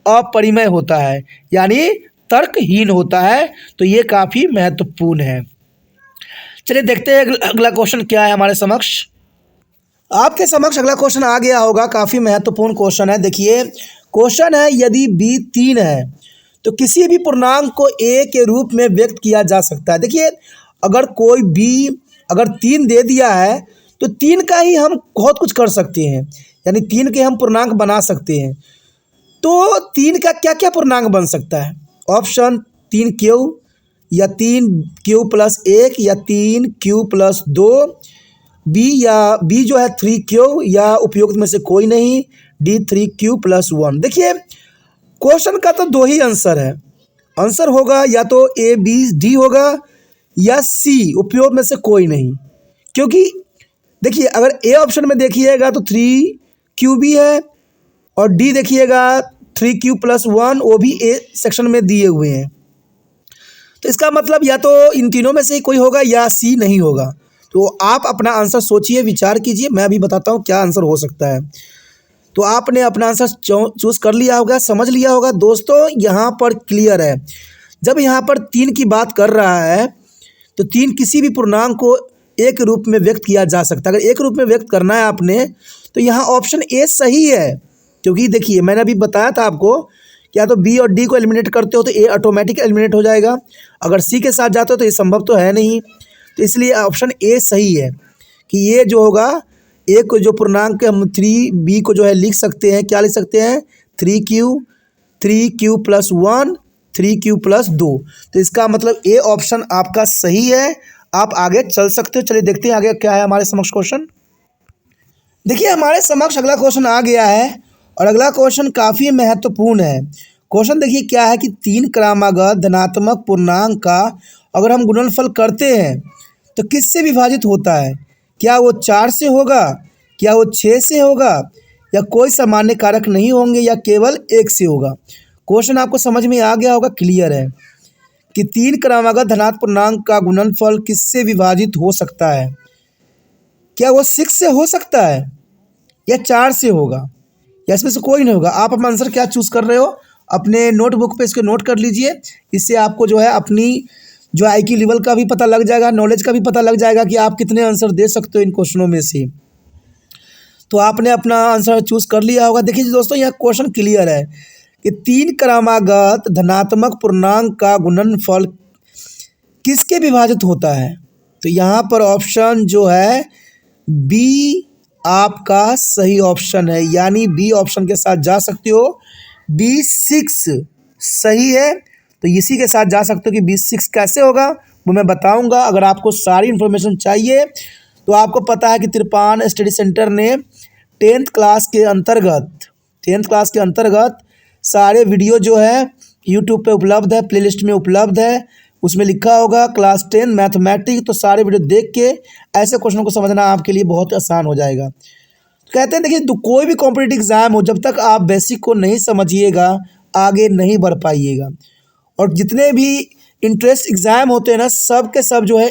अपरिमेय होता है, यानी तर्कहीन होता है। तो ये काफ़ी महत्वपूर्ण है। चलिए देखते हैं अगला क्वेश्चन क्या है हमारे समक्ष। आपके समक्ष अगला क्वेश्चन आ गया होगा, काफ़ी महत्वपूर्ण क्वेश्चन है। देखिए क्वेश्चन है, यदि b 3 है तो किसी भी पूर्णांक को a के रूप में व्यक्त किया जा सकता है। देखिए अगर कोई b अगर 3 दे दिया है तो 3 का ही हम बहुत कुछ कर सकते हैं, यानी 3 के हम पूर्णांक बना सकते हैं। तो 3 का क्या क्या पूर्णांक बन सकता है? ऑप्शन 3q, या 3q + 1, या 3q + 2, बी जो है 3q, या उपयुक्त में से कोई नहीं, डी 3q + 1। देखिए क्वेश्चन का तो दो ही आंसर है, आंसर होगा या तो ए बी डी होगा, या सी उपयोग में से कोई नहीं। क्योंकि देखिए अगर ए ऑप्शन में देखिएगा तो 3q भी है, और डी देखिएगा 3q + 1, वो भी ए सेक्शन में दिए हुए हैं। तो इसका मतलब या तो इन तीनों में से ही कोई होगा या सी नहीं होगा। तो आप अपना आंसर सोचिए, विचार कीजिए, मैं अभी बताता हूँ क्या आंसर हो सकता है। तो आपने अपना आंसर चूज़ कर लिया होगा, समझ लिया होगा। दोस्तों यहाँ पर क्लियर है, जब यहाँ पर 3 की बात कर रहा है तो 3 किसी भी पूर्णांक को एक रूप में व्यक्त किया जा सकता है। अगर एक रूप में व्यक्त करना है आपने तो यहाँ ऑप्शन ए सही है। क्योंकि देखिए मैंने अभी बताया था आपको, या तो बी और डी को एलिमिनेट करते हो तो ए ऑटोमेटिक एलिमिनेट हो जाएगा, अगर सी के साथ जाते हो तो ये संभव तो है नहीं। तो इसलिए ऑप्शन ए सही है कि ये जो होगा, ए को जो पूर्णांक हम 3b को जो है लिख सकते हैं, क्या लिख सकते हैं, 3q + 1, 3q + 2। तो इसका मतलब ए ऑप्शन आपका सही है, आप आगे चल सकते हो। चलिए देखते हैं आगे क्या है हमारे समक्ष क्वेश्चन। देखिए हमारे समक्ष अगला क्वेश्चन आ गया है, और अगला क्वेश्चन काफ़ी महत्वपूर्ण है। क्वेश्चन देखिए क्या है कि 3 क्रमागत धनात्मक पूर्णांक का अगर हम गुणनफल करते हैं तो किससे विभाजित होता है? क्या वो 4 से होगा, क्या वो 6 से होगा, या कोई सामान्य कारक नहीं होंगे, या केवल 1 से होगा? क्वेश्चन आपको समझ में आ गया होगा, क्लियर है कि 3 क्रमागत धनात्मक पूर्णांक का गुणनफल किससे विभाजित हो सकता है? क्या वो 6 से हो सकता है, या 4 से होगा, या इसमें से कोई नहीं होगा? आप अपना आंसर क्या चूज़ कर रहे हो, अपने नोटबुक पे इसको नोट कर लीजिए। इससे आपको जो है अपनी जो IQ लेवल का भी पता लग जाएगा, नॉलेज का भी पता लग जाएगा कि आप कितने आंसर दे सकते हो इन क्वेश्चनों में से। तो आपने अपना आंसर चूज़ कर लिया होगा। देखिए दोस्तों यह क्वेश्चन क्लियर है कि 3 क्रमागत धनात्मक पूर्णांक का गुणनफल किसके विभाजित होता है? तो यहाँ पर ऑप्शन जो है बी आपका सही ऑप्शन है, यानी बी ऑप्शन के साथ जा सकते हो। B6 सही है, तो इसी के साथ जा सकते हो कि B6 कैसे होगा वो मैं बताऊंगा। अगर आपको सारी इन्फॉर्मेशन चाहिए तो आपको पता है कि त्रिपान स्टडी सेंटर ने 10th क्लास के अंतर्गत सारे वीडियो जो है यूट्यूब पे उपलब्ध है, प्लेलिस्ट में उपलब्ध है। उसमें लिखा होगा क्लास 10 मैथमेटिक्स, तो सारे वीडियो देख के ऐसे क्वेश्चनों को समझना आपके लिए बहुत आसान हो जाएगा। कहते हैं देखिए कोई भी कॉम्पिटिटिव एग्ज़ाम हो, जब तक आप बेसिक को नहीं समझिएगा आगे नहीं बढ़ पाइएगा। और जितने भी इंट्रेंस एग्ज़ाम होते हैं ना, सब के सब जो है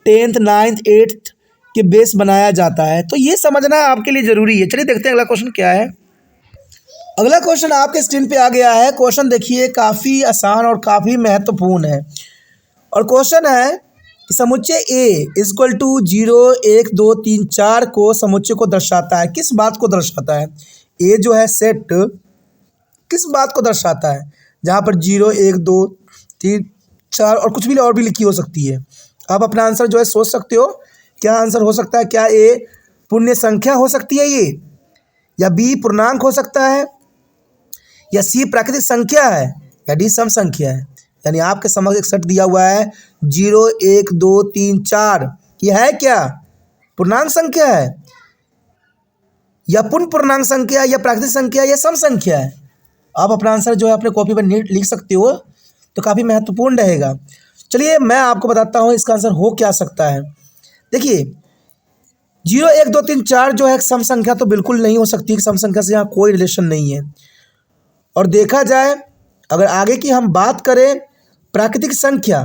10th 9th 8th के बेस बनाया जाता है, तो ये समझना आपके लिए ज़रूरी है। चलिए देखते हैं अगला क्वेश्चन क्या है। अगला क्वेश्चन आपके स्क्रीन पे आ गया है। क्वेश्चन देखिए काफ़ी आसान और काफ़ी महत्वपूर्ण है। और क्वेश्चन है कि समुच्चय ए इक्वल टू 0 1 2 3 4 को समुच्चय को दर्शाता है। किस बात को दर्शाता है? ए जो है सेट किस बात को दर्शाता है? जहाँ पर 0 1 2 3 4 और कुछ भी और भी लिखी हो सकती है। आप अपना आंसर जो है सोच सकते हो। क्या आंसर हो सकता है? क्या ए पूर्ण संख्या हो सकती है ये, या बी पूर्णांक हो सकता है, या सी प्राकृतिक संख्या है, या डी सम संख्या है? यानी आपके समक्ष एक सेट दिया हुआ है 0 1 2 3 4। ये है क्या? पूर्णांक संख्या है, या पूर्ण पूर्णांक संख्या, या प्राकृतिक संख्या, या सम संख्या है? आप अपना आंसर जो है अपने कॉपी पर लिख सकते हो, तो काफ़ी महत्वपूर्ण रहेगा। चलिए मैं आपको बताता हूँ इसका आंसर हो क्या सकता है। देखिए 0 1 2 3 4 जो है सम संख्या तो बिल्कुल नहीं हो सकती। सम संख्या से यहाँ कोई रिलेशन नहीं है। और देखा जाए अगर आगे की हम बात करें प्राकृतिक संख्या,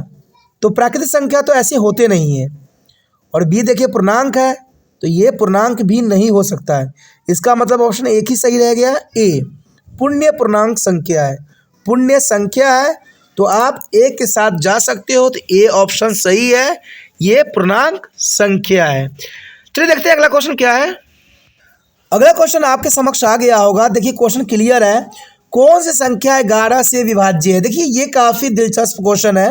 तो प्राकृतिक संख्या तो ऐसे होते नहीं है। और बी देखिए पूर्णांक है, तो ये पूर्णांक भी नहीं हो सकता है। इसका मतलब ऑप्शन एक ही सही रह गया, ए पुण्य पूर्णांक संख्या है। पुण्य संख्या है तो आप ए के साथ जा सकते हो, तो ए ऑप्शन सही है, ये पूर्णांक संख्या है। चलिए देखते हैं अगला क्वेश्चन क्या है। अगला क्वेश्चन आपके समक्ष आ गया होगा। देखिए क्वेश्चन क्लियर है। कौन सी संख्या 11 से विभाज्य है? देखिए ये काफ़ी दिलचस्प क्वेश्चन है।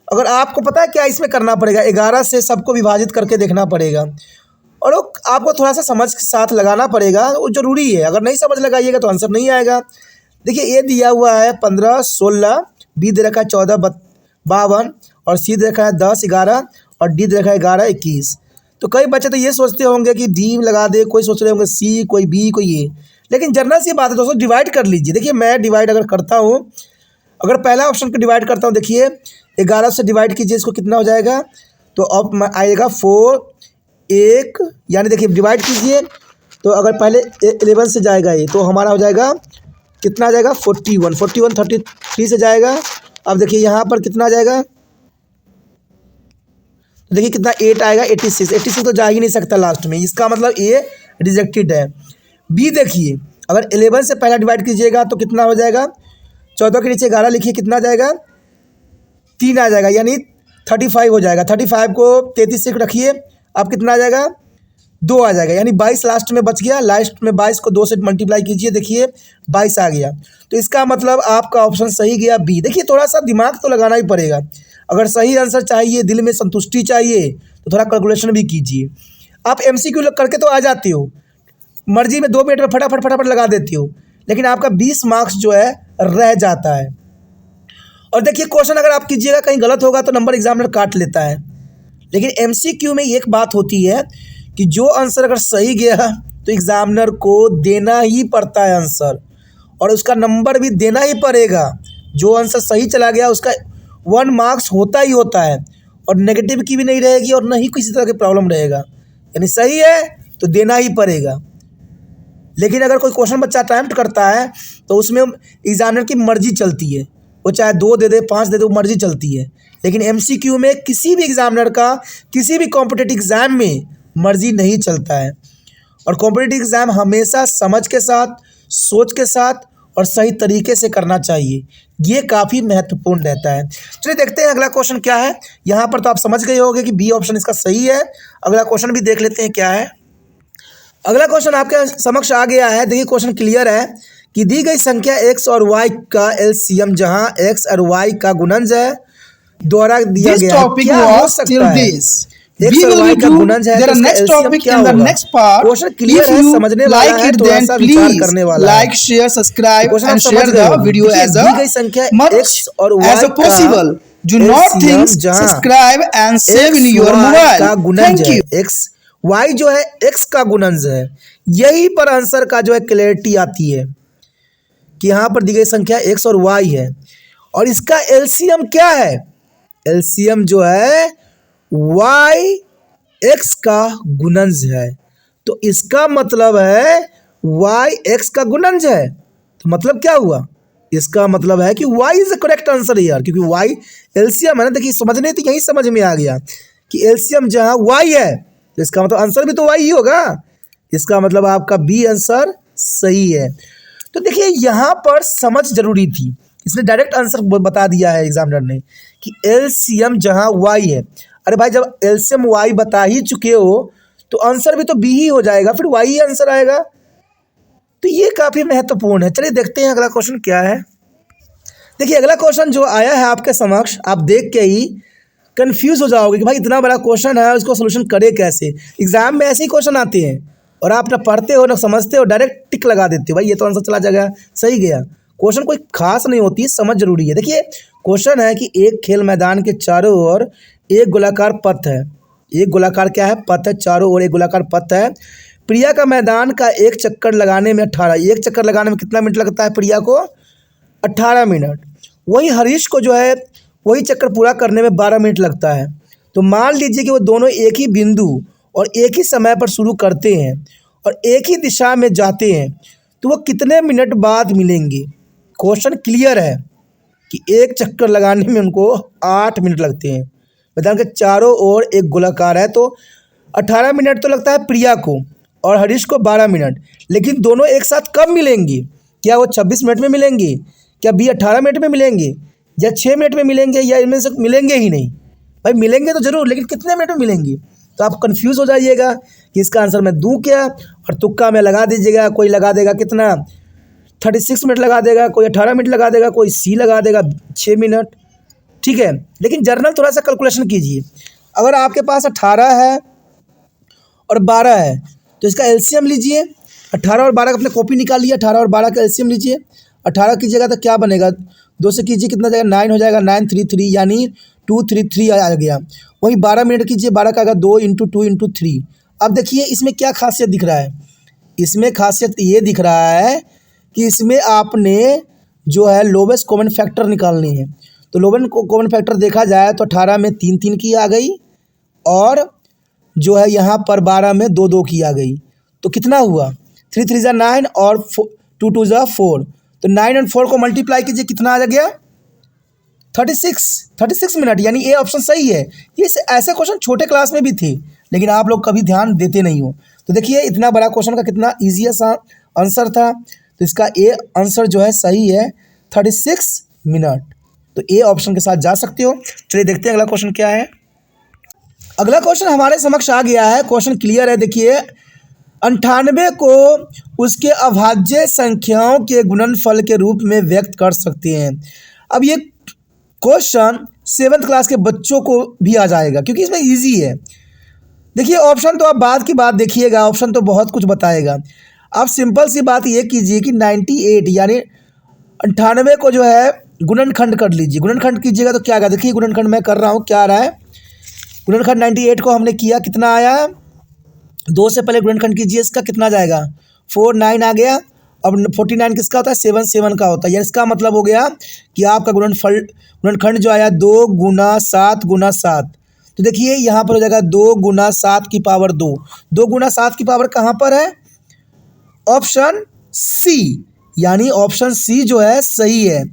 अगर आपको पता है क्या इसमें करना पड़ेगा, 11 से सबको विभाजित करके देखना पड़ेगा, और वो आपको थोड़ा सा समझ के साथ लगाना पड़ेगा, वो ज़रूरी है। अगर नहीं समझ लगाइएगा तो आंसर नहीं आएगा। देखिए ए दिया हुआ है 15 16, बी दे रखा है 14 52, और सी दे रखा है 10 11, और डी दे रखा है 11 21। तो कई बच्चे तो ये सोचते होंगे कि डी लगा दे, कोई सोच रहे होंगे सी, कोई बी, कोई ए। लेकिन जनरल सी बात है दोस्तों, डिवाइड कर लीजिए। देखिए मैं डिवाइड अगर करता हूँ, अगर पहला ऑप्शन को डिवाइड करता हूँ, देखिए 11 से डिवाइड कीजिए, इसको कितना हो जाएगा? तो अब आएगा 4 1, यानी देखिए डिवाइड कीजिए, तो अगर पहले 11 से जाएगा ये, तो हमारा हो जाएगा कितना आ जाएगा? 41 33 से जाएगा। अब देखिए यहाँ पर कितना आ जाएगा? तो देखिए कितना 8 आएगा, 86 तो जा ही नहीं सकता लास्ट में। इसका मतलब ए रिजेक्टेड है। बी देखिए अगर 11 से पहला डिवाइड कीजिएगा तो कितना हो जाएगा? 14 के नीचे 11 लिखिए, कितना आ जाएगा? 3 आ जाएगा, यानी 35 हो जाएगा। 35 को 33 से रखिए, अब कितना आ जाएगा? 2 आ जाएगा, यानी 22 लास्ट में बच गया। लास्ट में 22 को 2 से मल्टीप्लाई कीजिए, देखिए 22 आ गया। तो इसका मतलब आपका ऑप्शन सही गया बी। देखिए थोड़ा सा दिमाग तो लगाना ही पड़ेगा। अगर सही आंसर चाहिए, दिल में संतुष्टि चाहिए, तो थोड़ा कैलकुलेशन भी कीजिए। आप एमसीक्यू करके तो आ जाते हो, मर्जी में 2 मिनट में फटाफट लगा देती हो, लेकिन आपका 20 मार्क्स जो है रह जाता है। और देखिए क्वेश्चन अगर आप कीजिएगा कहीं गलत होगा तो नंबर एग्जामिनर काट लेता है। लेकिन एमसीक्यू में एक बात होती है कि जो आंसर अगर सही गया तो एग्जामिनर को देना ही पड़ता है आंसर, और उसका नंबर भी देना ही पड़ेगा। जो आंसर सही चला गया उसका 1 मार्क्स होता ही होता है, और नेगेटिव की भी नहीं रहेगी और न ही किसी तरह की प्रॉब्लम रहेगा। यानी सही है तो देना ही पड़ेगा। लेकिन अगर कोई क्वेश्चन बच्चा अटेम्प्ट करता है तो उसमें एग्जामिनर की मर्जी चलती है, वो चाहे 2 दे दे 5 दे दे, वो मर्जी चलती है। लेकिन एमसीक्यू में किसी भी एग्जामिनर का किसी भी कॉम्पिटिटिव एग्ज़ाम में मर्जी नहीं चलता है। और कॉम्पिटिटिव एग्ज़ाम हमेशा समझ के साथ, सोच के साथ और सही तरीके से करना चाहिए। ये काफ़ी महत्वपूर्ण रहता है। चलिए देखते हैं अगला क्वेश्चन क्या है। यहाँ पर तो आप समझ गए होंगे कि बी ऑप्शन इसका सही है। अगला क्वेश्चन भी देख लेते हैं क्या है। अगला क्वेश्चन आपके समक्ष आ गया है। देखिए क्वेश्चन क्लियर है कि दी गई संख्या x और y का एलसीएम, जहां x और y का गुणनज है, द्वारा दिया गया है। क्या हो सकता है? x और y का गुणनज है, तो इसका एलसीएम क्या होगा? क्वेश्चन क्लियर है, समझने वाला है, थोड़ा सा विचार करने वाला है। Like share subscribe and share the video as दी गई संख्या x और y as possible. Do not think, subscribe and save in your mobile. का गुणनज Thank है। you. x y जो है x का गुणनज है। यही पर आंसर का जो है क्लैरिटी आती है कि यहाँ पर दी गई संख्या x और y है, और इसका एलसीएम क्या है? एलसीएम जो है y x का गुणनज है। तो इसका मतलब है वाई एक्स का गुणनज है। तो मतलब क्या हुआ, इसका मतलब है कि y is the correct answer यार, क्योंकि y एलसीएम है ना। देखिए समझने तो यही समझ में आ गया कि एलसीएम जहाँ y है तो इसका मतलब आंसर भी तो y ही होगा। इसका मतलब आपका बी आंसर सही है। तो देखिए यहाँ पर समझ जरूरी थी, इसने डायरेक्ट आंसर बता दिया है एग्जामिनर ने कि एलसीएम जहाँ y है। अरे भाई जब एलसीएम y बता ही चुके हो तो आंसर भी तो बी ही हो जाएगा, फिर y ही आंसर आएगा। तो ये काफ़ी महत्वपूर्ण है। चलिए देखते हैं अगला क्वेश्चन क्या है। देखिए अगला क्वेश्चन जो आया है आपके समक्ष, आप देख के ही कंफ्यूज हो जाओगे कि भाई इतना बड़ा क्वेश्चन है, उसको सोल्यूशन करे कैसे। एग्जाम में ऐसे ही क्वेश्चन आते हैं और आप ना पढ़ते हो ना समझते हो, डायरेक्ट टिक लगा देते हो, भाई ये तो आंसर चला जाएगा, सही गया। क्वेश्चन कोई खास नहीं होती, समझ जरूरी है। देखिए क्वेश्चन है कि एक खेल मैदान के चारों ओर एक गोलाकार पथ है। एक गोलाकार क्या है, पथ है, चारों ओर एक गोलाकार पथ है। प्रिया का मैदान का एक चक्कर लगाने में 18, एक चक्कर लगाने में कितना मिनट लगता है प्रिया को, 18 मिनट। वही हरीश को जो है वही चक्कर पूरा करने में 12 मिनट लगता है। तो मान लीजिए कि वो दोनों एक ही बिंदु और एक ही समय पर शुरू करते हैं और एक ही दिशा में जाते हैं, तो वो कितने मिनट बाद मिलेंगे। क्वेश्चन क्लियर है कि एक चक्कर लगाने में उनको 8 मिनट लगते हैं। मैदान के चारों ओर एक गोलाकार है, तो 18 मिनट तो लगता है प्रिया को और हरीश को 12 मिनट। लेकिन दोनों एक साथ कब मिलेंगे, क्या वो 26 मिनट में मिलेंगे, क्या बी 18 मिनट में मिलेंगे, या 6 मिनट में मिलेंगे, या इनमें से मिलेंगे ही नहीं। भाई मिलेंगे तो ज़रूर, लेकिन कितने मिनट में मिलेंगे। तो आप कंफ्यूज हो जाइएगा कि इसका आंसर मैं दूँ क्या, और तुक्का में लगा दीजिएगा। कोई लगा देगा कितना 36 मिनट लगा देगा, कोई 18 मिनट लगा देगा, कोई सी लगा देगा 6 मिनट, ठीक है। लेकिन जर्नल थोड़ा सा कैलकुलेशन कीजिए। अगर आपके पास 18 है और 12 है तो इसका एलसीएम लीजिए। 18 और 12 का अपने कॉपी निकालिए, 18 और 12 का एलसीएम लीजिए। 18 कीजिएगा तो क्या बनेगा, 2 से कीजिए कितना जाएगा, 9 हो जाएगा, 933 यानी 233 आ गया। वहीं 12 मिनट कीजिए, 12 का आएगा 2 × 2 × 3। अब देखिए इसमें क्या खासियत दिख रहा है, इसमें खासियत ये दिख रहा है कि इसमें आपने जो है लोवेस्ट कॉमन फैक्टर निकालनी है। तो लोवेस्ट कॉमन फैक्टर देखा जाए तो 18 में 3 3 की आ गई, और जो है यहाँ पर 12 में 2 2 की आ गई। तो कितना हुआ, 3 3 = 9 और 2 2 = 4। तो 9 और 4 को मल्टीप्लाई कीजिए, कितना आ गया 36 मिनट, यानी ए ऑप्शन सही है। ये ऐसे क्वेश्चन छोटे क्लास में भी थे, लेकिन आप लोग कभी ध्यान देते नहीं हो। तो देखिए इतना बड़ा क्वेश्चन का कितना ईजी सा आंसर था। तो इसका ए आंसर जो है सही है 36 मिनट। तो ए ऑप्शन के साथ जा सकते हो। चलिए देखते हैं अगला क्वेश्चन क्या है। अगला क्वेश्चन हमारे समक्ष आ गया है। क्वेश्चन क्लियर है, देखिए 98 को उसके अभाज्य संख्याओं के गुणनफल के रूप में व्यक्त कर सकते हैं। अब ये क्वेश्चन 7th क्लास के बच्चों को भी आ जाएगा, क्योंकि इसमें इजी है। देखिए ऑप्शन तो आप बाद की बात देखिएगा, ऑप्शन तो बहुत कुछ बताएगा। आप सिंपल सी बात ये कीजिए कि 98 यानी 98 को जो है गुणनखंड कर लीजिए। गुणनखंड कीजिएगा तो क्या आएगा, देखिए गुणनखंड मैं कर रहा हूँ, क्या आ रहा है। गुणनखंड 98 को हमने किया, कितना आया, 2 से पहले गुणनखंड कीजिए, इसका कितना जाएगा 4 9 आ गया। अब 49 किसका होता है, 7 7 का होता है। यानी इसका मतलब हो गया कि आपका गुणनखंड जो आया 2 × 7 × 7। तो देखिए यहाँ पर हो जाएगा 2 × 7 की पावर 2। 2 × 7 की पावर कहाँ पर है, ऑप्शन सी, यानी ऑप्शन सी जो है सही है।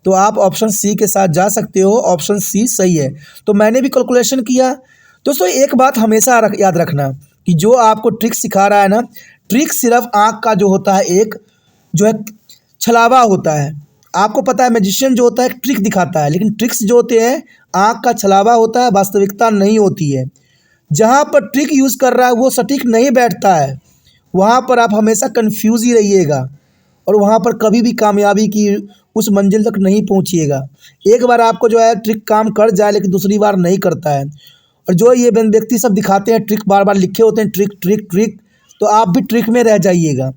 तो आप ऑप्शन सी के साथ जा सकते हो, ऑप्शन सी सही है। तो मैंने भी कैलकुलेशन किया। दोस्तों एक बात हमेशा याद रखना कि जो आपको ट्रिक सिखा रहा है ना, ट्रिक सिर्फ आँख का जो होता है एक जो है छलावा होता है। आपको पता है मैजिशियन जो होता है ट्रिक दिखाता है, लेकिन ट्रिक्स जो होते हैं आँख का छलावा होता है, वास्तविकता नहीं होती है। जहाँ पर ट्रिक यूज़ कर रहा है वो सटीक नहीं बैठता है, वहाँ पर आप हमेशा कंफ्यूज ही रहिएगा और वहाँ पर कभी भी कामयाबी की उस मंजिल तक नहीं पहुँचिएगा। एक बार आपको जो है ट्रिक काम कर जाए, लेकिन दूसरी बार नहीं करता है। और जो ये व्यक्ति सब दिखाते हैं ट्रिक, बार बार लिखे होते हैं ट्रिक ट्रिक ट्रिक, तो आप भी ट्रिक में रह जाइएगा।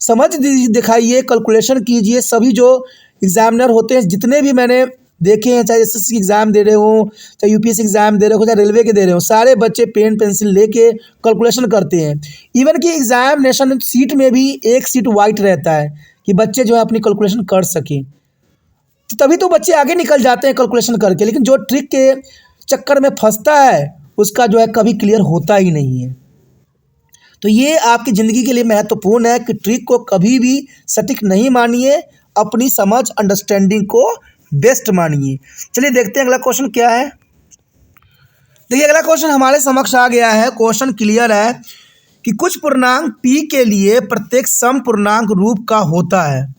समझ दिखाइए, कैलकुलेशन कीजिए। सभी जो एग्जामिनर होते हैं जितने भी मैंने देखे हैं, चाहे एसएससी एग्ज़ाम दे रहे हो, चाहे यूपीएससी एग्ज़ाम दे रहे हो, चाहे रेलवे के दे रहे हो, सारे बच्चे पेन पेंसिल लेके कैलकुलेशन करते हैं। इवन कि एग्जामिनेशन सीट में भी एक सीट वाइट रहता है कि बच्चे जो है अपनी कैलकुलेशन कर सकें, तभी तो बच्चे आगे निकल जाते हैं कैलकुलेशन करके। लेकिन जो ट्रिक के चक्कर में फंसता है उसका जो है कभी क्लियर होता ही नहीं है। तो ये आपकी ज़िंदगी के लिए महत्वपूर्ण है कि ट्रिक को कभी भी सटीक नहीं मानिए, अपनी समझ अंडरस्टैंडिंग को बेस्ट मानिए। चलिए देखते हैं अगला क्वेश्चन क्या है। देखिए अगला क्वेश्चन हमारे समक्ष आ गया है। क्वेश्चन क्लियर है कि कुछ पूर्णांक p के लिए प्रत्येक सम पूर्णांक रूप का होता है।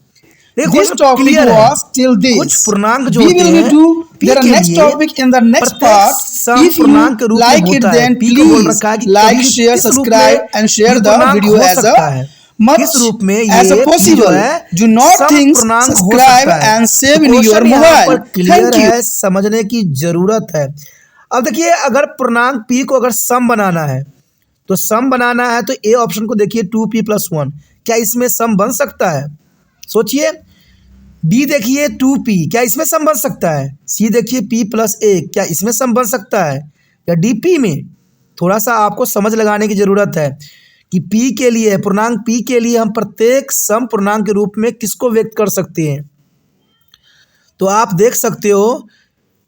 This topic was till this. कुछ पूर्णांक जो We होते will हैं do p their के next लिए topic in the next प्रत्येक part. सम If पूर्णांक के you रूप में like it, होता है। then p को बोल please रखा है कि like, कभी share, किस रूप subscribe, में and share ये the पूर्णांक video हो as सकता है, much किस रूप में as ये possible. जो है Do not सम think, पूर्णांक हो subscribe सकता है। and save तो in your क्वेश्चन यहाँ mobile. पर क्लियर Thank you. है, समझने की जरूरत है। अब देखिए अगर पूर्णांक p को अगर सम बनाना है तो सम बनाना है तो ए ऑप्शन को देखिए 2p+1, क्या इसमें सम बन सकता है? सोचिए। बी देखिए 2p, क्या इसमें सम बन सकता है? सी देखिए p+a, क्या इसमें सम बन सकता है? या डी p में? थोड़ा सा आपको समझ लगाने की ज़रूरत है कि p के लिए, पूर्णांक p के लिए हम प्रत्येक सम पूर्णांक के रूप में किसको व्यक्त कर सकते हैं। तो आप देख सकते हो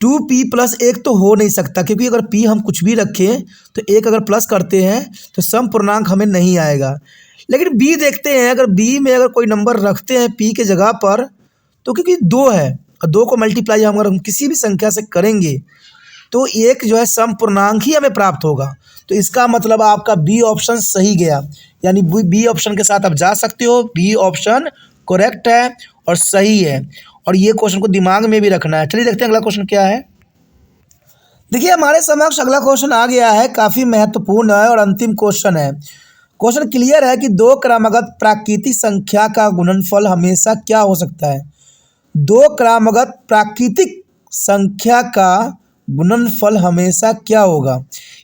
2p+1 तो हो नहीं सकता, क्योंकि अगर p हम कुछ भी रखें तो एक अगर प्लस करते हैं तो सम पूर्णांक हमें नहीं आएगा। लेकिन b देखते हैं, अगर b में अगर कोई नंबर रखते हैं p के जगह पर, तो क्योंकि 2 है और 2 को मल्टीप्लाई अगर हम किसी भी संख्या से करेंगे तो एक जो है सम पूर्णांक ही हमें प्राप्त होगा। तो इसका मतलब आपका बी ऑप्शन सही गया, यानी बी ऑप्शन के साथ आप जा सकते हो। बी ऑप्शन करेक्ट है और सही है, और ये क्वेश्चन को दिमाग में भी रखना है। चलिए देखते हैं अगला क्वेश्चन क्या है। देखिए हमारे समक्ष अगला क्वेश्चन आ गया है, काफ़ी महत्वपूर्ण है और अंतिम क्वेश्चन है। क्वेश्चन क्लियर है कि दो क्रमागत प्राकृतिक संख्या का गुणनफल हमेशा क्या हो सकता है। दो क्रमागत प्राकृतिक संख्या का गुणनफल हमेशा क्या होगा।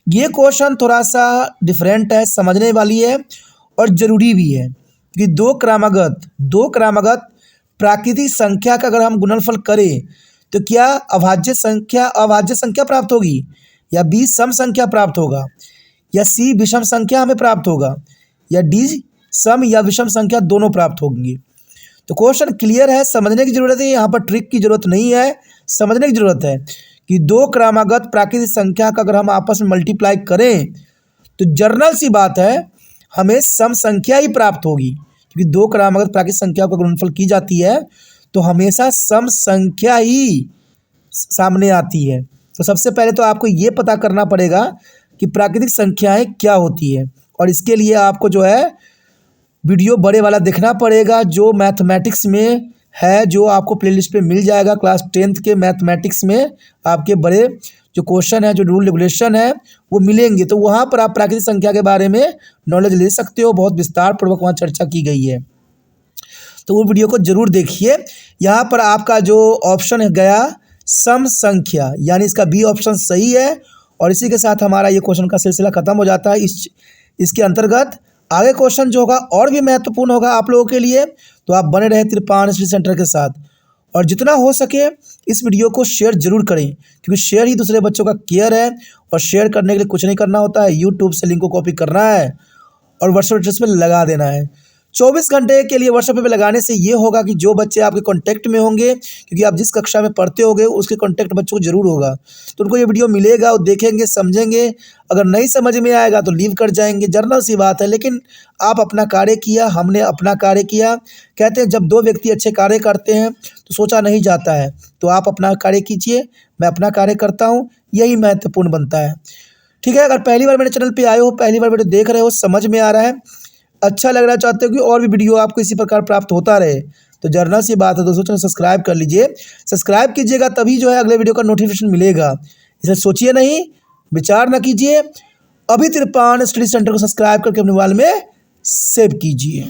ये क्वेश्चन थोड़ा सा डिफरेंट है, समझने वाली है और ज़रूरी भी है कि दो क्रमागत प्राकृतिक संख्या का अगर हम गुणनफल करें तो क्या अभाज्य संख्या प्राप्त होगी, या बी सम संख्या प्राप्त होगा, या सी विषम संख्या हमें प्राप्त होगा, या डी सम या विषम संख्या दोनों प्राप्त होंगी। तो क्वेश्चन क्लियर है, समझने की ज़रूरत है, यहाँ पर ट्रिक की ज़रूरत नहीं है, समझने की ज़रूरत है कि दो क्रमागत प्राकृतिक संख्या का अगर हम आपस में मल्टीप्लाई करें तो जर्नल सी बात है हमें सम संख्या ही प्राप्त होगी, क्योंकि दो क्रमागत प्राकृतिक संख्या का गुणनफल की जाती है तो हमेशा सम संख्या ही सामने आती है। तो सबसे पहले तो आपको ये पता करना पड़ेगा कि प्राकृतिक संख्याएं क्या होती है, और इसके लिए आपको जो है वीडियो बड़े वाला देखना पड़ेगा जो मैथमेटिक्स में है, जो आपको प्लेलिस्ट पे मिल जाएगा। क्लास 10th के मैथमेटिक्स में आपके बड़े जो क्वेश्चन है, जो रूल रेगुलेशन है वो मिलेंगे, तो वहाँ पर आप प्राकृतिक संख्या के बारे में नॉलेज ले सकते हो। बहुत विस्तार पूर्वक वहाँ चर्चा की गई है, तो वो वीडियो को ज़रूर देखिए। यहाँ पर आपका जो ऑप्शन है गया सम संख्या, यानी इसका बी ऑप्शन सही है। और इसी के साथ हमारा ये क्वेश्चन का सिलसिला ख़त्म हो जाता है। इसके अंतर्गत आगे क्वेश्चन जो होगा और भी महत्वपूर्ण होगा आप लोगों के लिए, तो आप बने रहे तिरपान स्टडी सेंटर के साथ। और जितना हो सके इस वीडियो को शेयर जरूर करें, क्योंकि शेयर ही दूसरे बच्चों का केयर है। और शेयर करने के लिए कुछ नहीं करना होता है, यूट्यूब से लिंक को कॉपी करना है और व्हाट्सएप एड्रेस में लगा देना है। 24 घंटे के लिए व्हाट्सएप पे लगाने से ये होगा कि जो बच्चे आपके कांटेक्ट में होंगे, क्योंकि आप जिस कक्षा में पढ़ते होंगे उसके कांटेक्ट बच्चों को जरूर होगा, तो उनको ये वीडियो मिलेगा, वो देखेंगे, समझेंगे। अगर नहीं समझ में आएगा तो लीव कर जाएंगे, जर्नल सी बात है। लेकिन आप अपना कार्य किया, हमने अपना कार्य किया। कहते हैं जब दो व्यक्ति अच्छे कार्य करते हैं तो सोचा नहीं जाता है। तो आप अपना कार्य कीजिए, मैं अपना कार्य करता हूँ, यही महत्वपूर्ण बनता है। ठीक है, अगर पहली बार मेरे चैनल पर आए हो, पहली बार वीडियो देख रहे हो, समझ में आ रहा है, अच्छा लग रहा है, चाहते हो कि और भी वीडियो आपको इसी प्रकार प्राप्त होता रहे, तो जर्नल सी बात है दोस्तों, चैनल सब्सक्राइब कर लीजिए। सब्सक्राइब कीजिएगा तभी जो है अगले वीडियो का नोटिफिकेशन मिलेगा। इसे सोचिए नहीं, विचार ना कीजिए, अभी तिरपान स्टडी सेंटर को सब्सक्राइब करके अपने मोबाइल में सेव कीजिए।